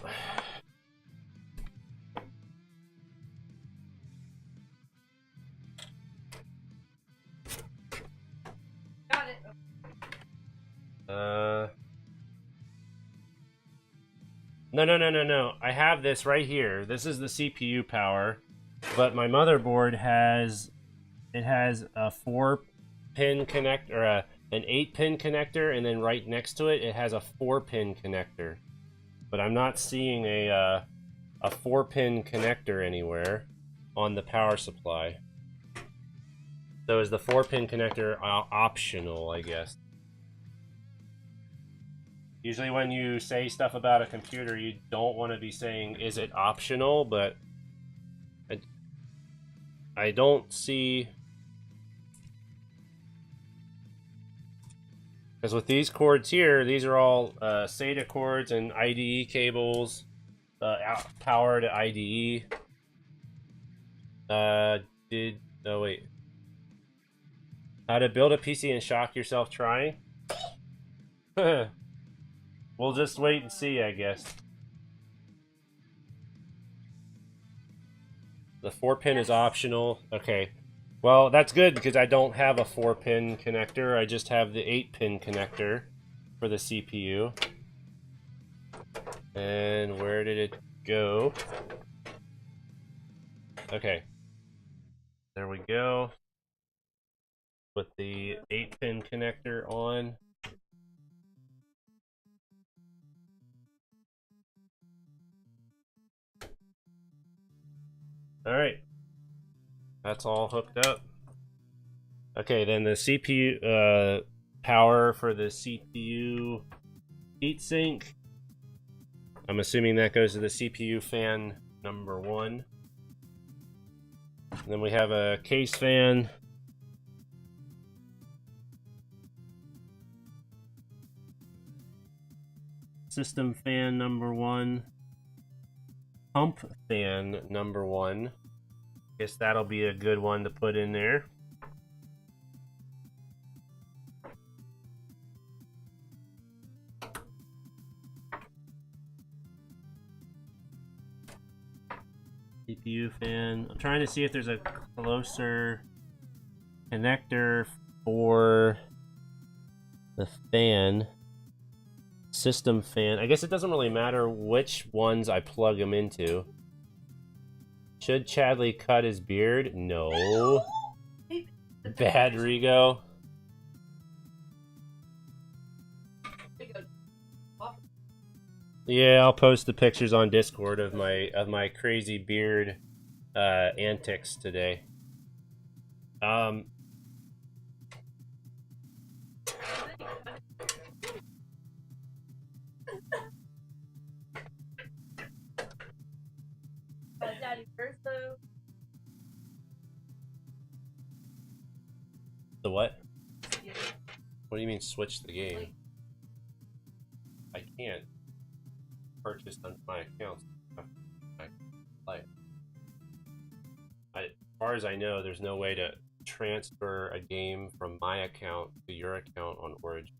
Speaker 2: Got it.
Speaker 1: No. I have this right here. This is the CPU power, but my motherboard has a 4-pin connector, or an 8-pin connector, and then right next to it, it has a 4-pin connector. But I'm not seeing a 4-pin connector anywhere on the power supply. So is the 4-pin connector optional, I guess? Usually when you say stuff about a computer, you don't want to be saying, is it optional? But I don't see... Because with these cords here, these are all SATA cords and IDE cables, power to IDE. Oh wait. How to build a PC and shock yourself trying? We'll just wait and see, I guess. The 4-pin is optional. Okay. Well, that's good because I don't have a 4-pin connector. I just have the 8-pin connector for the CPU. And where did it go? Okay. There we go. Put the 8-pin connector on. Alright. That's all hooked up. Okay, then the CPU power for the CPU heatsink. I'm assuming that goes to the CPU fan number 1. And then we have a case fan. System fan number 1. Pump fan number 1. Guess that'll be a good one to put in there. CPU fan. I'm trying to see if there's a closer connector for the fan. System fan. I guess it doesn't really matter which ones I plug them into. Should Chadley cut his beard? No. Bad Rigo. Yeah, I'll post the pictures on Discord of my crazy beard antics today.
Speaker 2: Daddy, first though.
Speaker 1: The what? What do you mean switch the game? I can't purchase on my accounts. As far as I know, there's no way to transfer a game from my account to your account on Origin.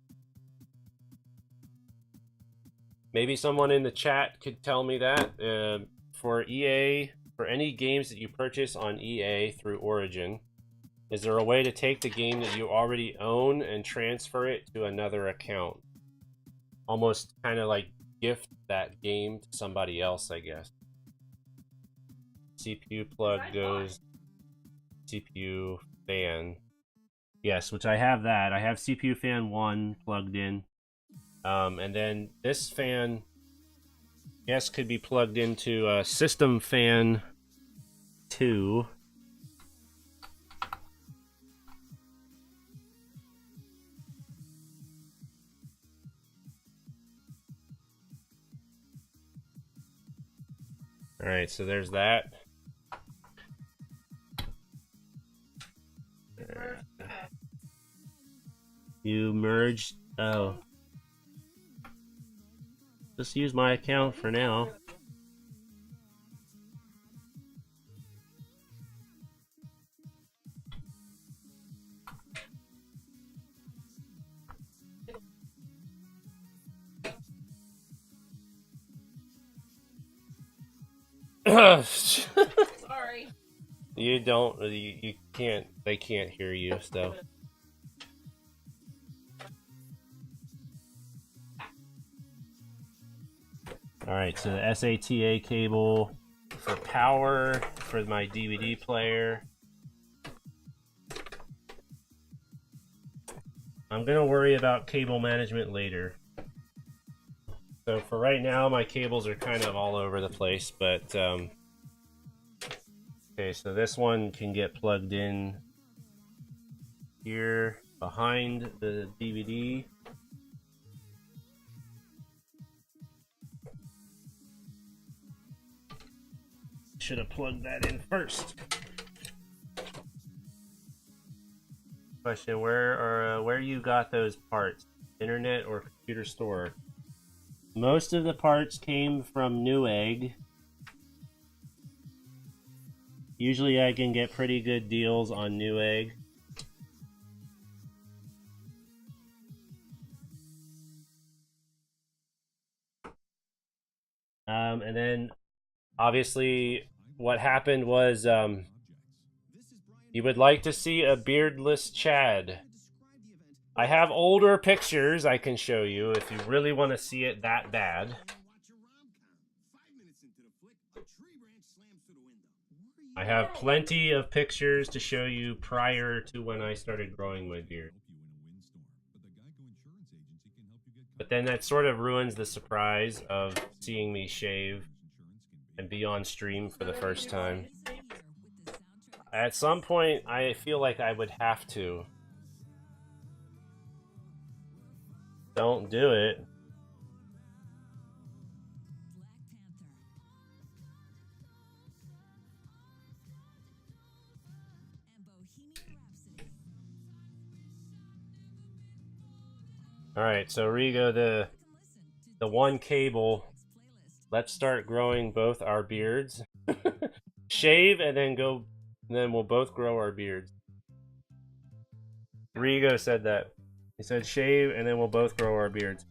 Speaker 1: Maybe someone in the chat could tell me that. For EA, for any games that you purchase on EA through Origin, is there a way to take the game that you already own and transfer it to another account? Almost kind of like gift that game to somebody else, I guess. CPU plug goes CPU fan. Yes, which I have that. I have CPU fan 1 plugged in. And then this fan, yes, could be plugged into system fan 2. All right, so there's that. You merged. Oh. Just use my account for now.
Speaker 2: Sorry.
Speaker 1: You don't. You can't. They can't hear you. So. All right. So the SATA cable for power for my DVD player. I'm gonna worry about cable management later. So for right now, my cables are kind of all over the place, but okay, so this one can get plugged in here behind the DVD. Should have plugged that in first. Question: where you got those parts? Internet or computer store? Most of the parts came from Newegg. Usually I can get pretty good deals on Newegg. And then obviously what happened was you would like to see a beardless Chad. I have older pictures I can show you if you really want to see it that bad. I have plenty of pictures to show you prior to when I started growing my beard. But then that sort of ruins the surprise of seeing me shave and be on stream for the first time. At some point, I feel like I would have to. Don't do it. Alright, so Rigo, the one cable. Let's start growing both our beards. Shave and then go, and then we'll both grow our beards. Rigo said that. He said shave and then we'll both grow our beards.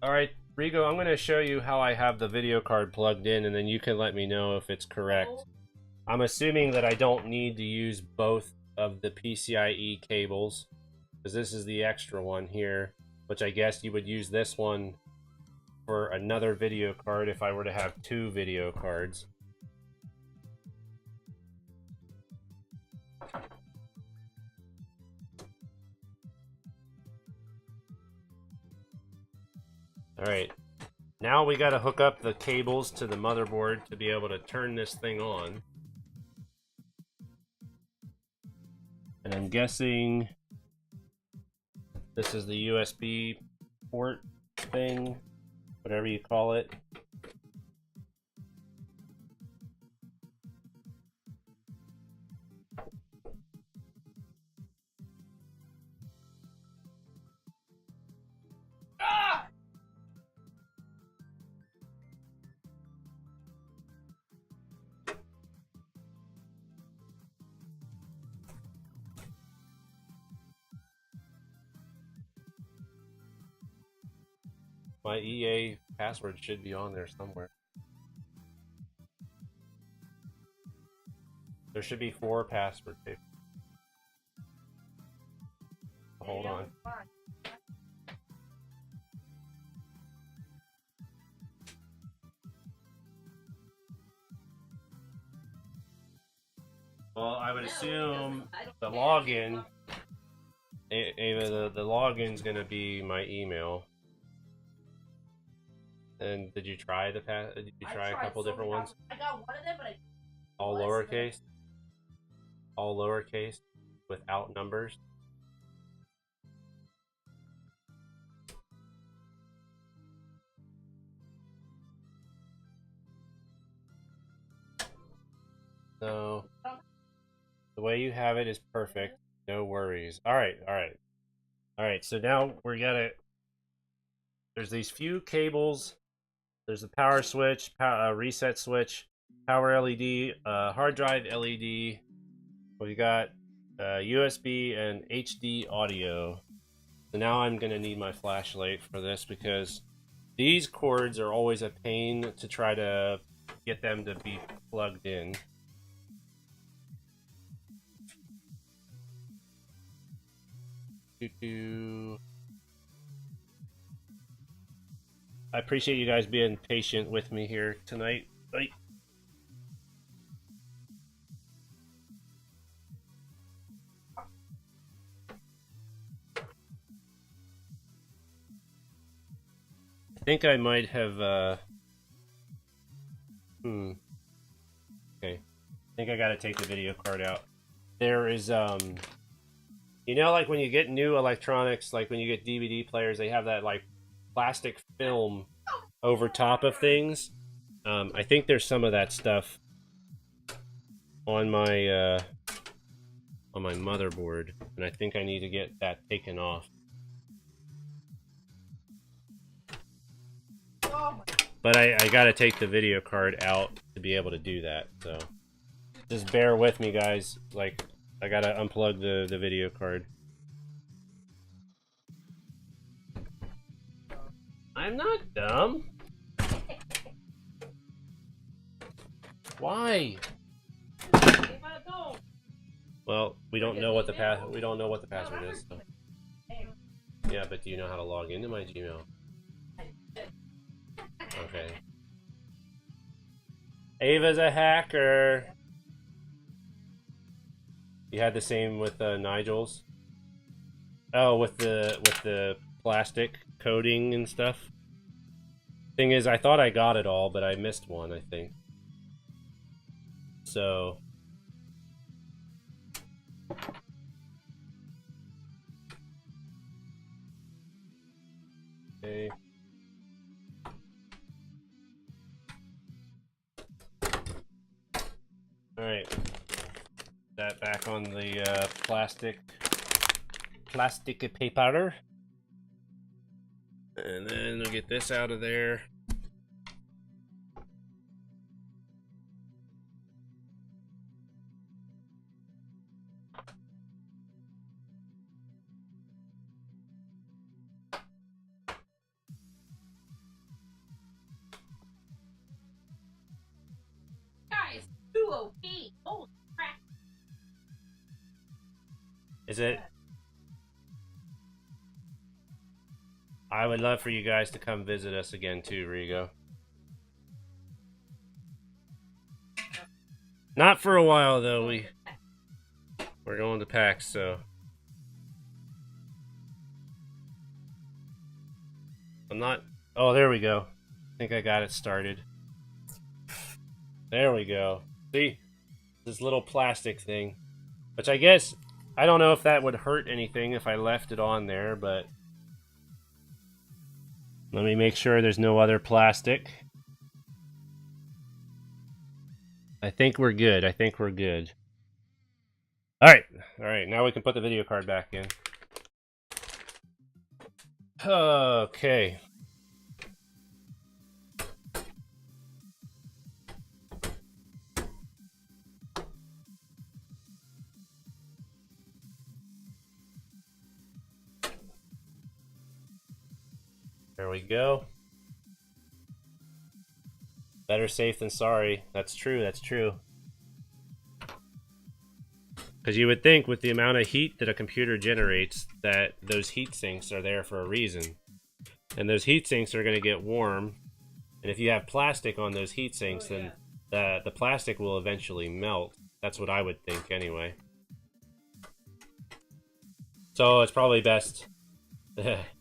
Speaker 1: Alright, Rigo, I'm going to show you how I have the video card plugged in, and then you can let me know if it's correct. I'm assuming that I don't need to use both of the PCIe cables, because this is the extra one here, which I guess you would use this one for another video card if I were to have 2 video cards. Alright, now we gotta hook up the cables to the motherboard to be able to turn this thing on. And I'm guessing this is the USB port thing, whatever you call it. My EA password should be on there somewhere. There should be 4 password papers. Hold on. Well, I would assume the login, Ava, the login's gonna be my email. And did you try the Did you try a couple different ones?
Speaker 2: I got one of them, but I
Speaker 1: all lowercase. All lowercase without numbers. So the way you have it is perfect. No worries. All right, all right, all right. So now we're gonna. There's these few cables. There's the power switch, reset switch, power LED, hard drive LED. We got USB and HD audio. So now I'm gonna need my flashlight for this because these cords are always a pain to try to get them to be plugged in. I appreciate you guys being patient with me here tonight. Bye. I think I might have okay. I think I gotta take the video card out. There is you know, like when you get new electronics, like when you get DVD players, they have that like plastic film over top of things. I think there's some of that stuff on my motherboard, and I think I need to get that taken off. But I gotta take the video card out to be able to do that, so just bear with me, guys. Like, I gotta unplug the video card. I'm not dumb. Why? Well, we don't know what the password is. So. Yeah, but do you know how to log into my Gmail? Okay. Ava's a hacker. You had the same with Nigel's. Oh, with the plastic coating and stuff. Thing is, I thought I got it all, but I missed one, I think. So. Okay. Alright. That back on the plastic paper. And then we'll get this out of there.
Speaker 2: Whoa, Pete! Holy crap!
Speaker 1: Is it? I would love for you guys to come visit us again too, Rigo. Not for a while though. We're going to PAX, so I'm not. Oh, there we go. I think I got it started. There we go. See, this little plastic thing, which I guess I don't know if that would hurt anything if I left it on there, but let me make sure there's no other plastic. I think we're good. I think we're good. Alright. Alright, now we can put the video card back in. Okay. There we go. Better safe than sorry. That's true, that's true. Because you would think with the amount of heat that a computer generates that those heat sinks are there for a reason. And those heat sinks are going to get warm. And if you have plastic on those heat sinks, then the plastic will eventually melt. That's what I would think anyway. So it's probably best.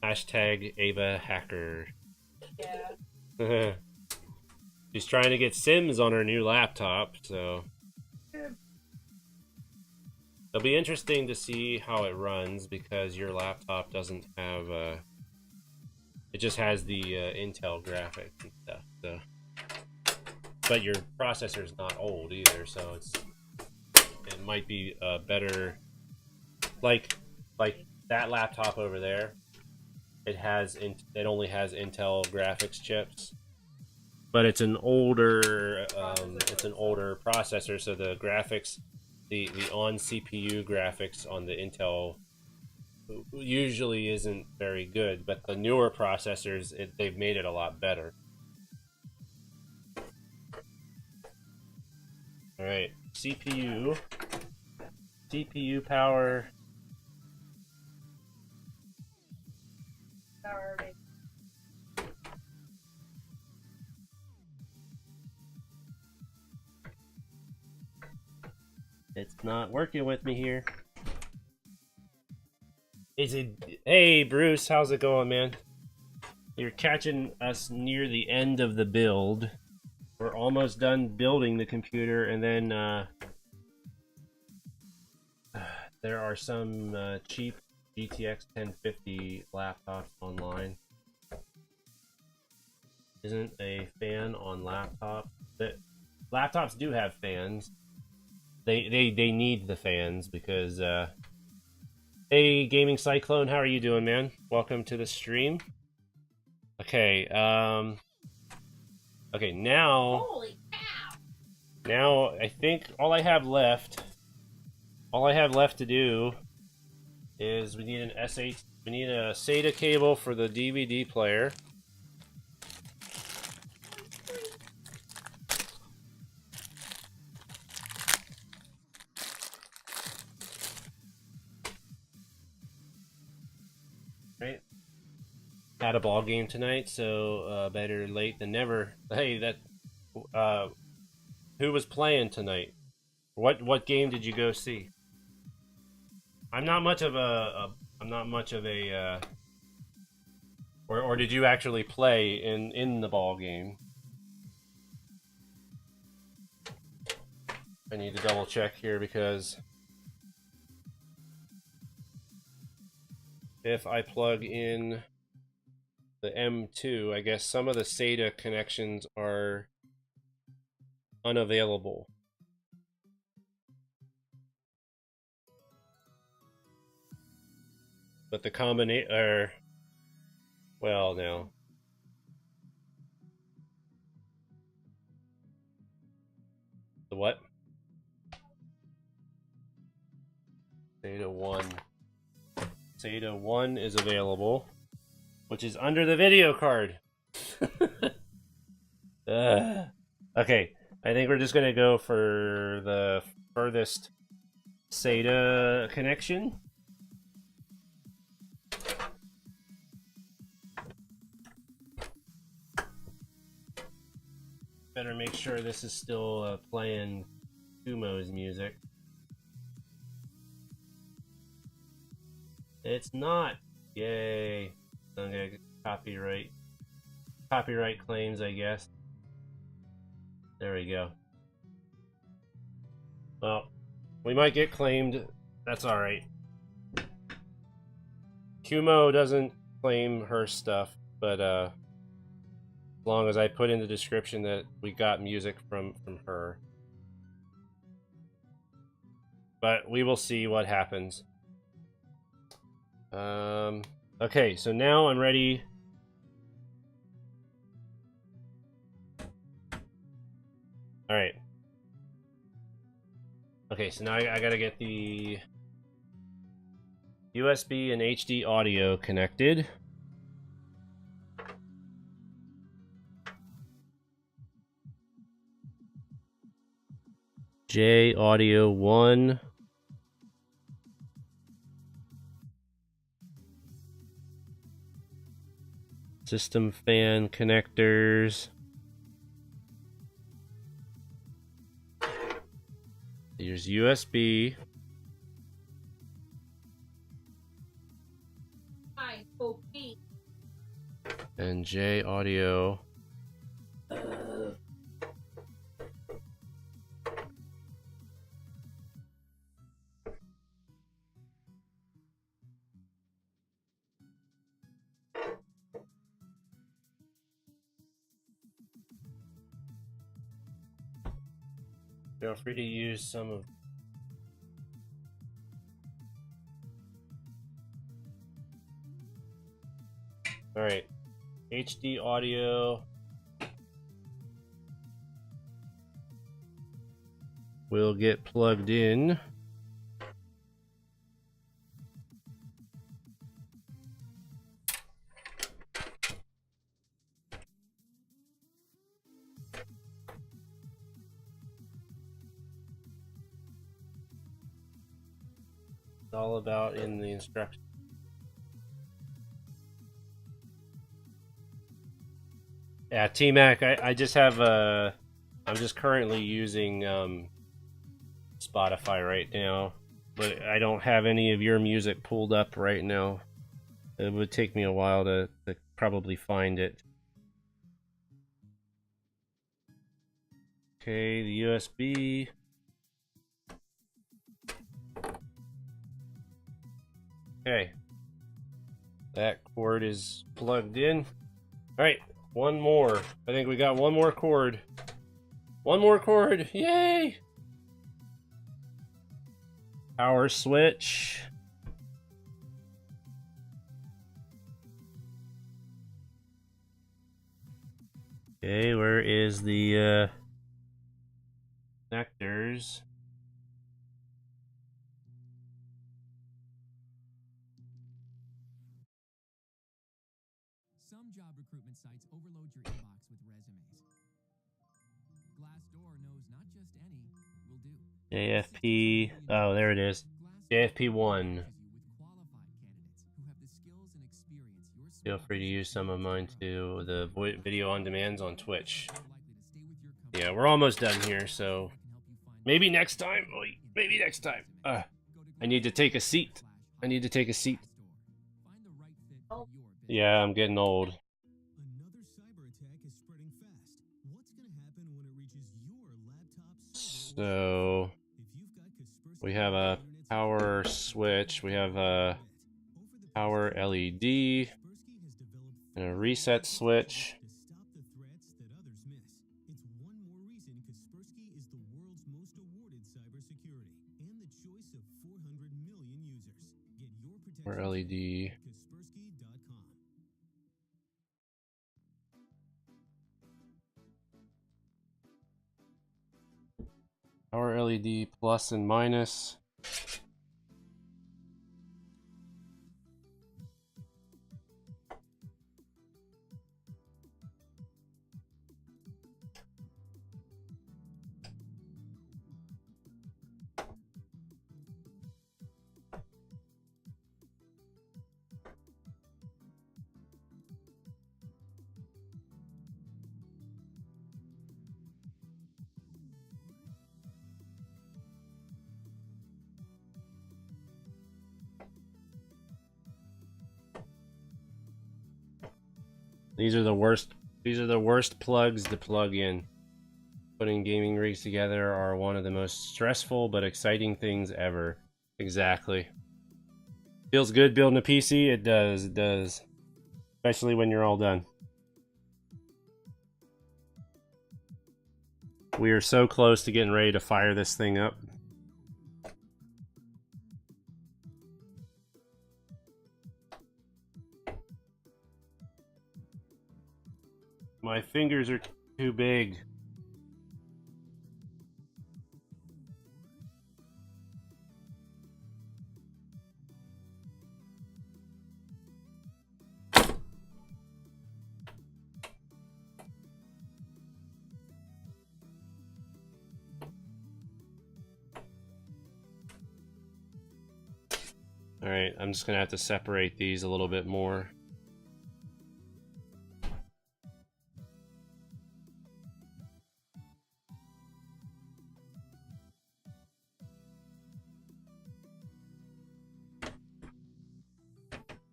Speaker 1: Hashtag Ava Hacker.
Speaker 2: Yeah.
Speaker 1: She's trying to get Sims on her new laptop, so it'll be interesting to see how it runs because your laptop doesn't have it just has the Intel graphics and stuff. So, but your processor's not old either, so it might be better. Like that laptop over there, it only has Intel graphics chips. But it's an older processor, so the graphics, the on CPU graphics on the Intel usually isn't very good. But the newer processors, they've made it a lot better. All right, CPU power. It's not working with me here. Hey Bruce, how's it going, man? You're catching us near the end of the build. We're almost done building the computer, and then there are some cheap GTX 1050 laptops online. Isn't a fan on laptop. Laptops do have fans. They need the fans because hey Gaming Cyclone, how are you doing, man? Welcome to the stream. Okay, okay, now
Speaker 2: Holy cow!
Speaker 1: now I think all I have left to do is we need a SATA cable for the DVD player. Right. Had a ball game tonight, so better late than never. Hey, who was playing tonight? What game did you go see? I'm not much of a or did you actually play in the ball game? I need to double check here because if I plug in the M2, I guess some of the SATA connections are unavailable. But the combination, well, no. The what? SATA 1. SATA 1 is available, which is under the video card. Okay, I think we're just gonna go for the furthest SATA connection. Better make sure this is still playing Kumo's music. It's not. Yay. I'm gonna get copyright claims, I guess. There we go. Well, we might get claimed. That's all right. Kumo doesn't claim her stuff, but as long as I put in the description that we got music from her. But we will see what happens. Okay, so now I'm ready. All right. Okay, so now I gotta get the USB and HD audio connected. J audio 1. System fan connectors. Here's USB. And J audio. Feel free to use some of. All right, HD audio will get plugged in. It's all about in the instructions. Yeah, T-Mac, I just have I'm just currently using Spotify right now, but I don't have any of your music pulled up right now. It would take me a while to probably find it. Okay, the USB. Okay. That cord is plugged in. Alright, one more. I think we got one more cord. One more cord! Yay! Power switch. Okay, where is the connectors?
Speaker 4: Some job recruitment sites overload your inbox with resumes. Glassdoor knows not just any will do.
Speaker 1: JFP. Oh, there it is. JFP1. Feel free to use some of mine too. The video on demands on Twitch. Yeah, we're almost done here, so maybe next time. Maybe next time. I need to take a seat. I need to take a seat. Yeah, I'm getting old.
Speaker 4: Another cyber attack is spreading fast. What's going to happen when it reaches your laptop?
Speaker 1: So we have a power switch. We have a power LED and a reset switch. Power LED. Power LED plus and minus. These are the worst. These are the worst plugs to plug in. Putting gaming rigs together are one of the most stressful but exciting things ever. Exactly. Feels good building a PC? It does, it does. Especially when you're all done. We are so close to getting ready to fire this thing up. My fingers are too big. Alright, I'm just gonna have to separate these a little bit more.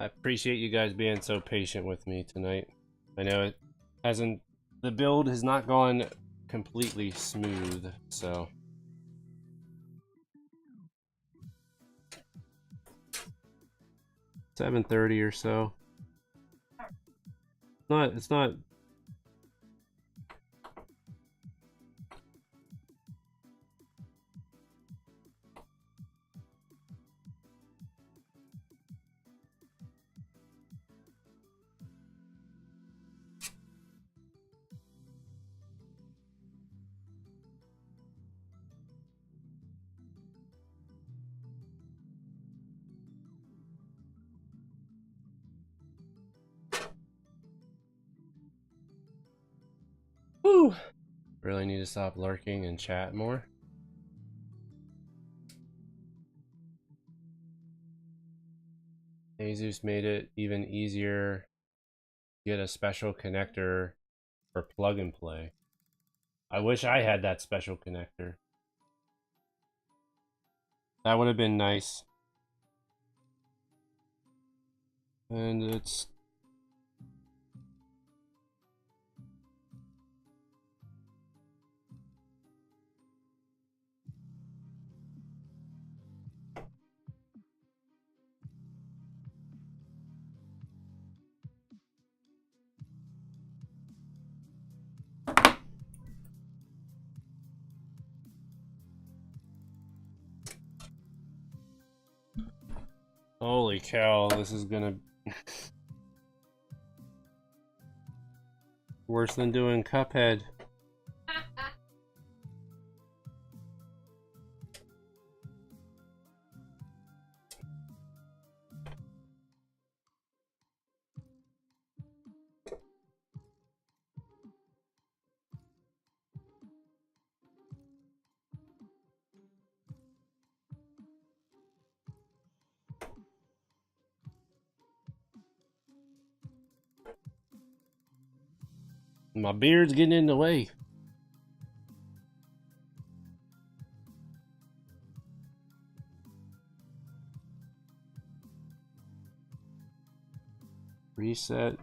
Speaker 1: I appreciate you guys being so patient with me tonight. I know it hasn't, the build has not gone completely smooth, so. $7:30 or so. It's not. Whew. Really need to stop lurking and chat more. Jesus made it even easier to get a special connector for plug and play. I wish I had that special connector. That would have been nice. And it's holy cow, this is gonna worse than doing Cuphead. My beard's getting in the way. Reset.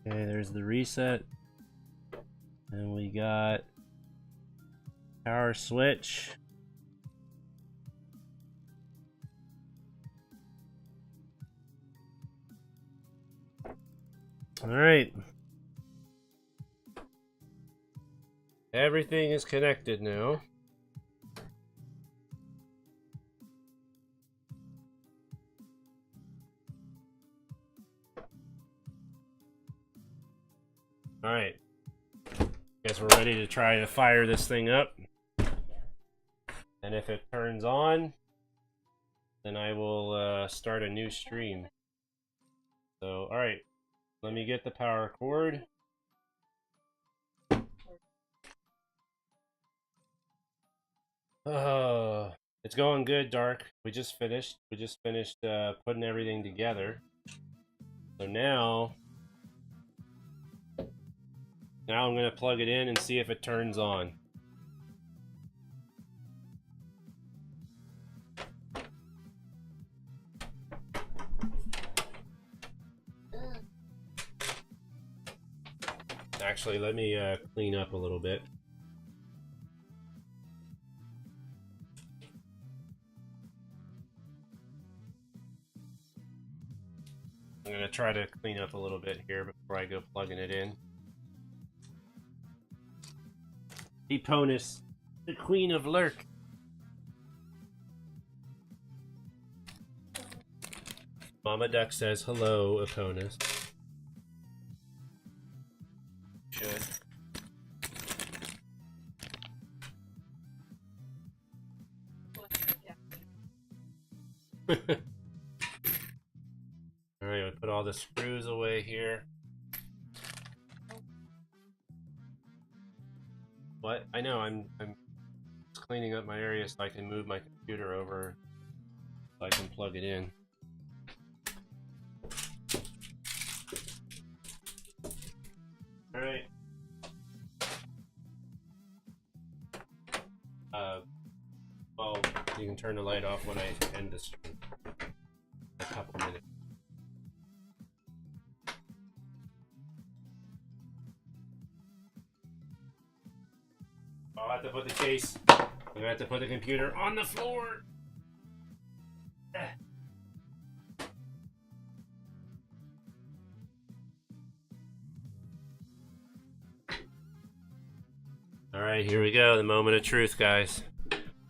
Speaker 1: Okay, there's the reset. And we got power switch. All right. Everything is connected now. All right. Guess we're ready to try to fire this thing up. And if it turns on, then I will start a new stream. So, all right. Let me get the power cord. Oh, It's going good, Dark. We just finished. Putting everything together. So now I'm gonna plug it in and see if it turns on. Actually, let me clean up a little bit. I'm gonna try to clean up a little bit here before I go plugging it in. Eponus, the Queen of Lurk. Mama Duck says hello, Eponus. Should. Alright, I put all the screws away here. What? I know, I'm just cleaning up my area so I can move my computer over so I can plug it in. Alright. Well, you can turn the light off when I end this stream. A couple minutes. I'll have to put the case. I'm gonna have to put the computer on the floor. All right, here we go. The moment of truth, guys.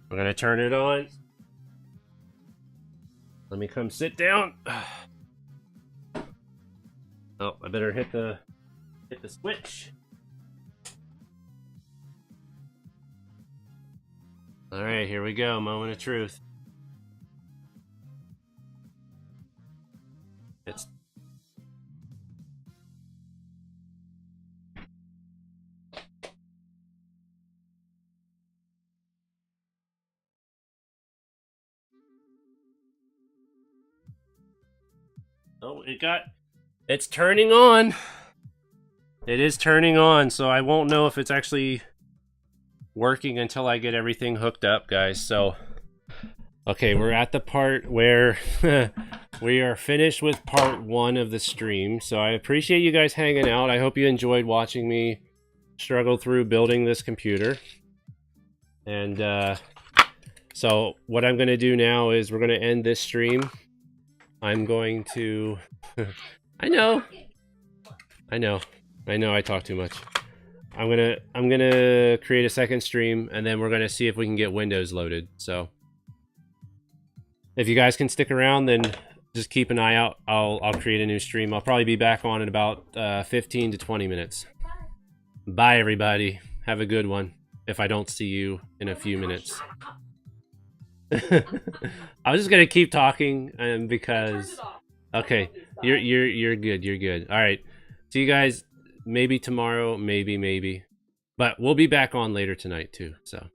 Speaker 1: We're gonna turn it on. Let me come sit down. Oh, I better hit the switch. All right, here we go. Moment of truth. It's oh, it's turning on. It is turning on, so I won't know if it's actually working until I get everything hooked up, guys. So, okay, we're at the part where we are finished with part 1 of the stream. So I appreciate you guys hanging out. I hope you enjoyed watching me struggle through building this computer. And so what I'm going to do now is we're going to end this stream. I'm going to... I know I talk too much. I'm gonna create a second stream, and then we're gonna see if we can get Windows loaded. So if you guys can stick around, then just keep an eye out. I'll create a new stream. I'll probably be back on in about 15 to 20 minutes. Bye, everybody. Have a good one. If I don't see you in a few minutes. I was just gonna keep talking, because okay, you're good. You're good. All right. See you guys. Maybe tomorrow, maybe. But we'll be back on later tonight too, so.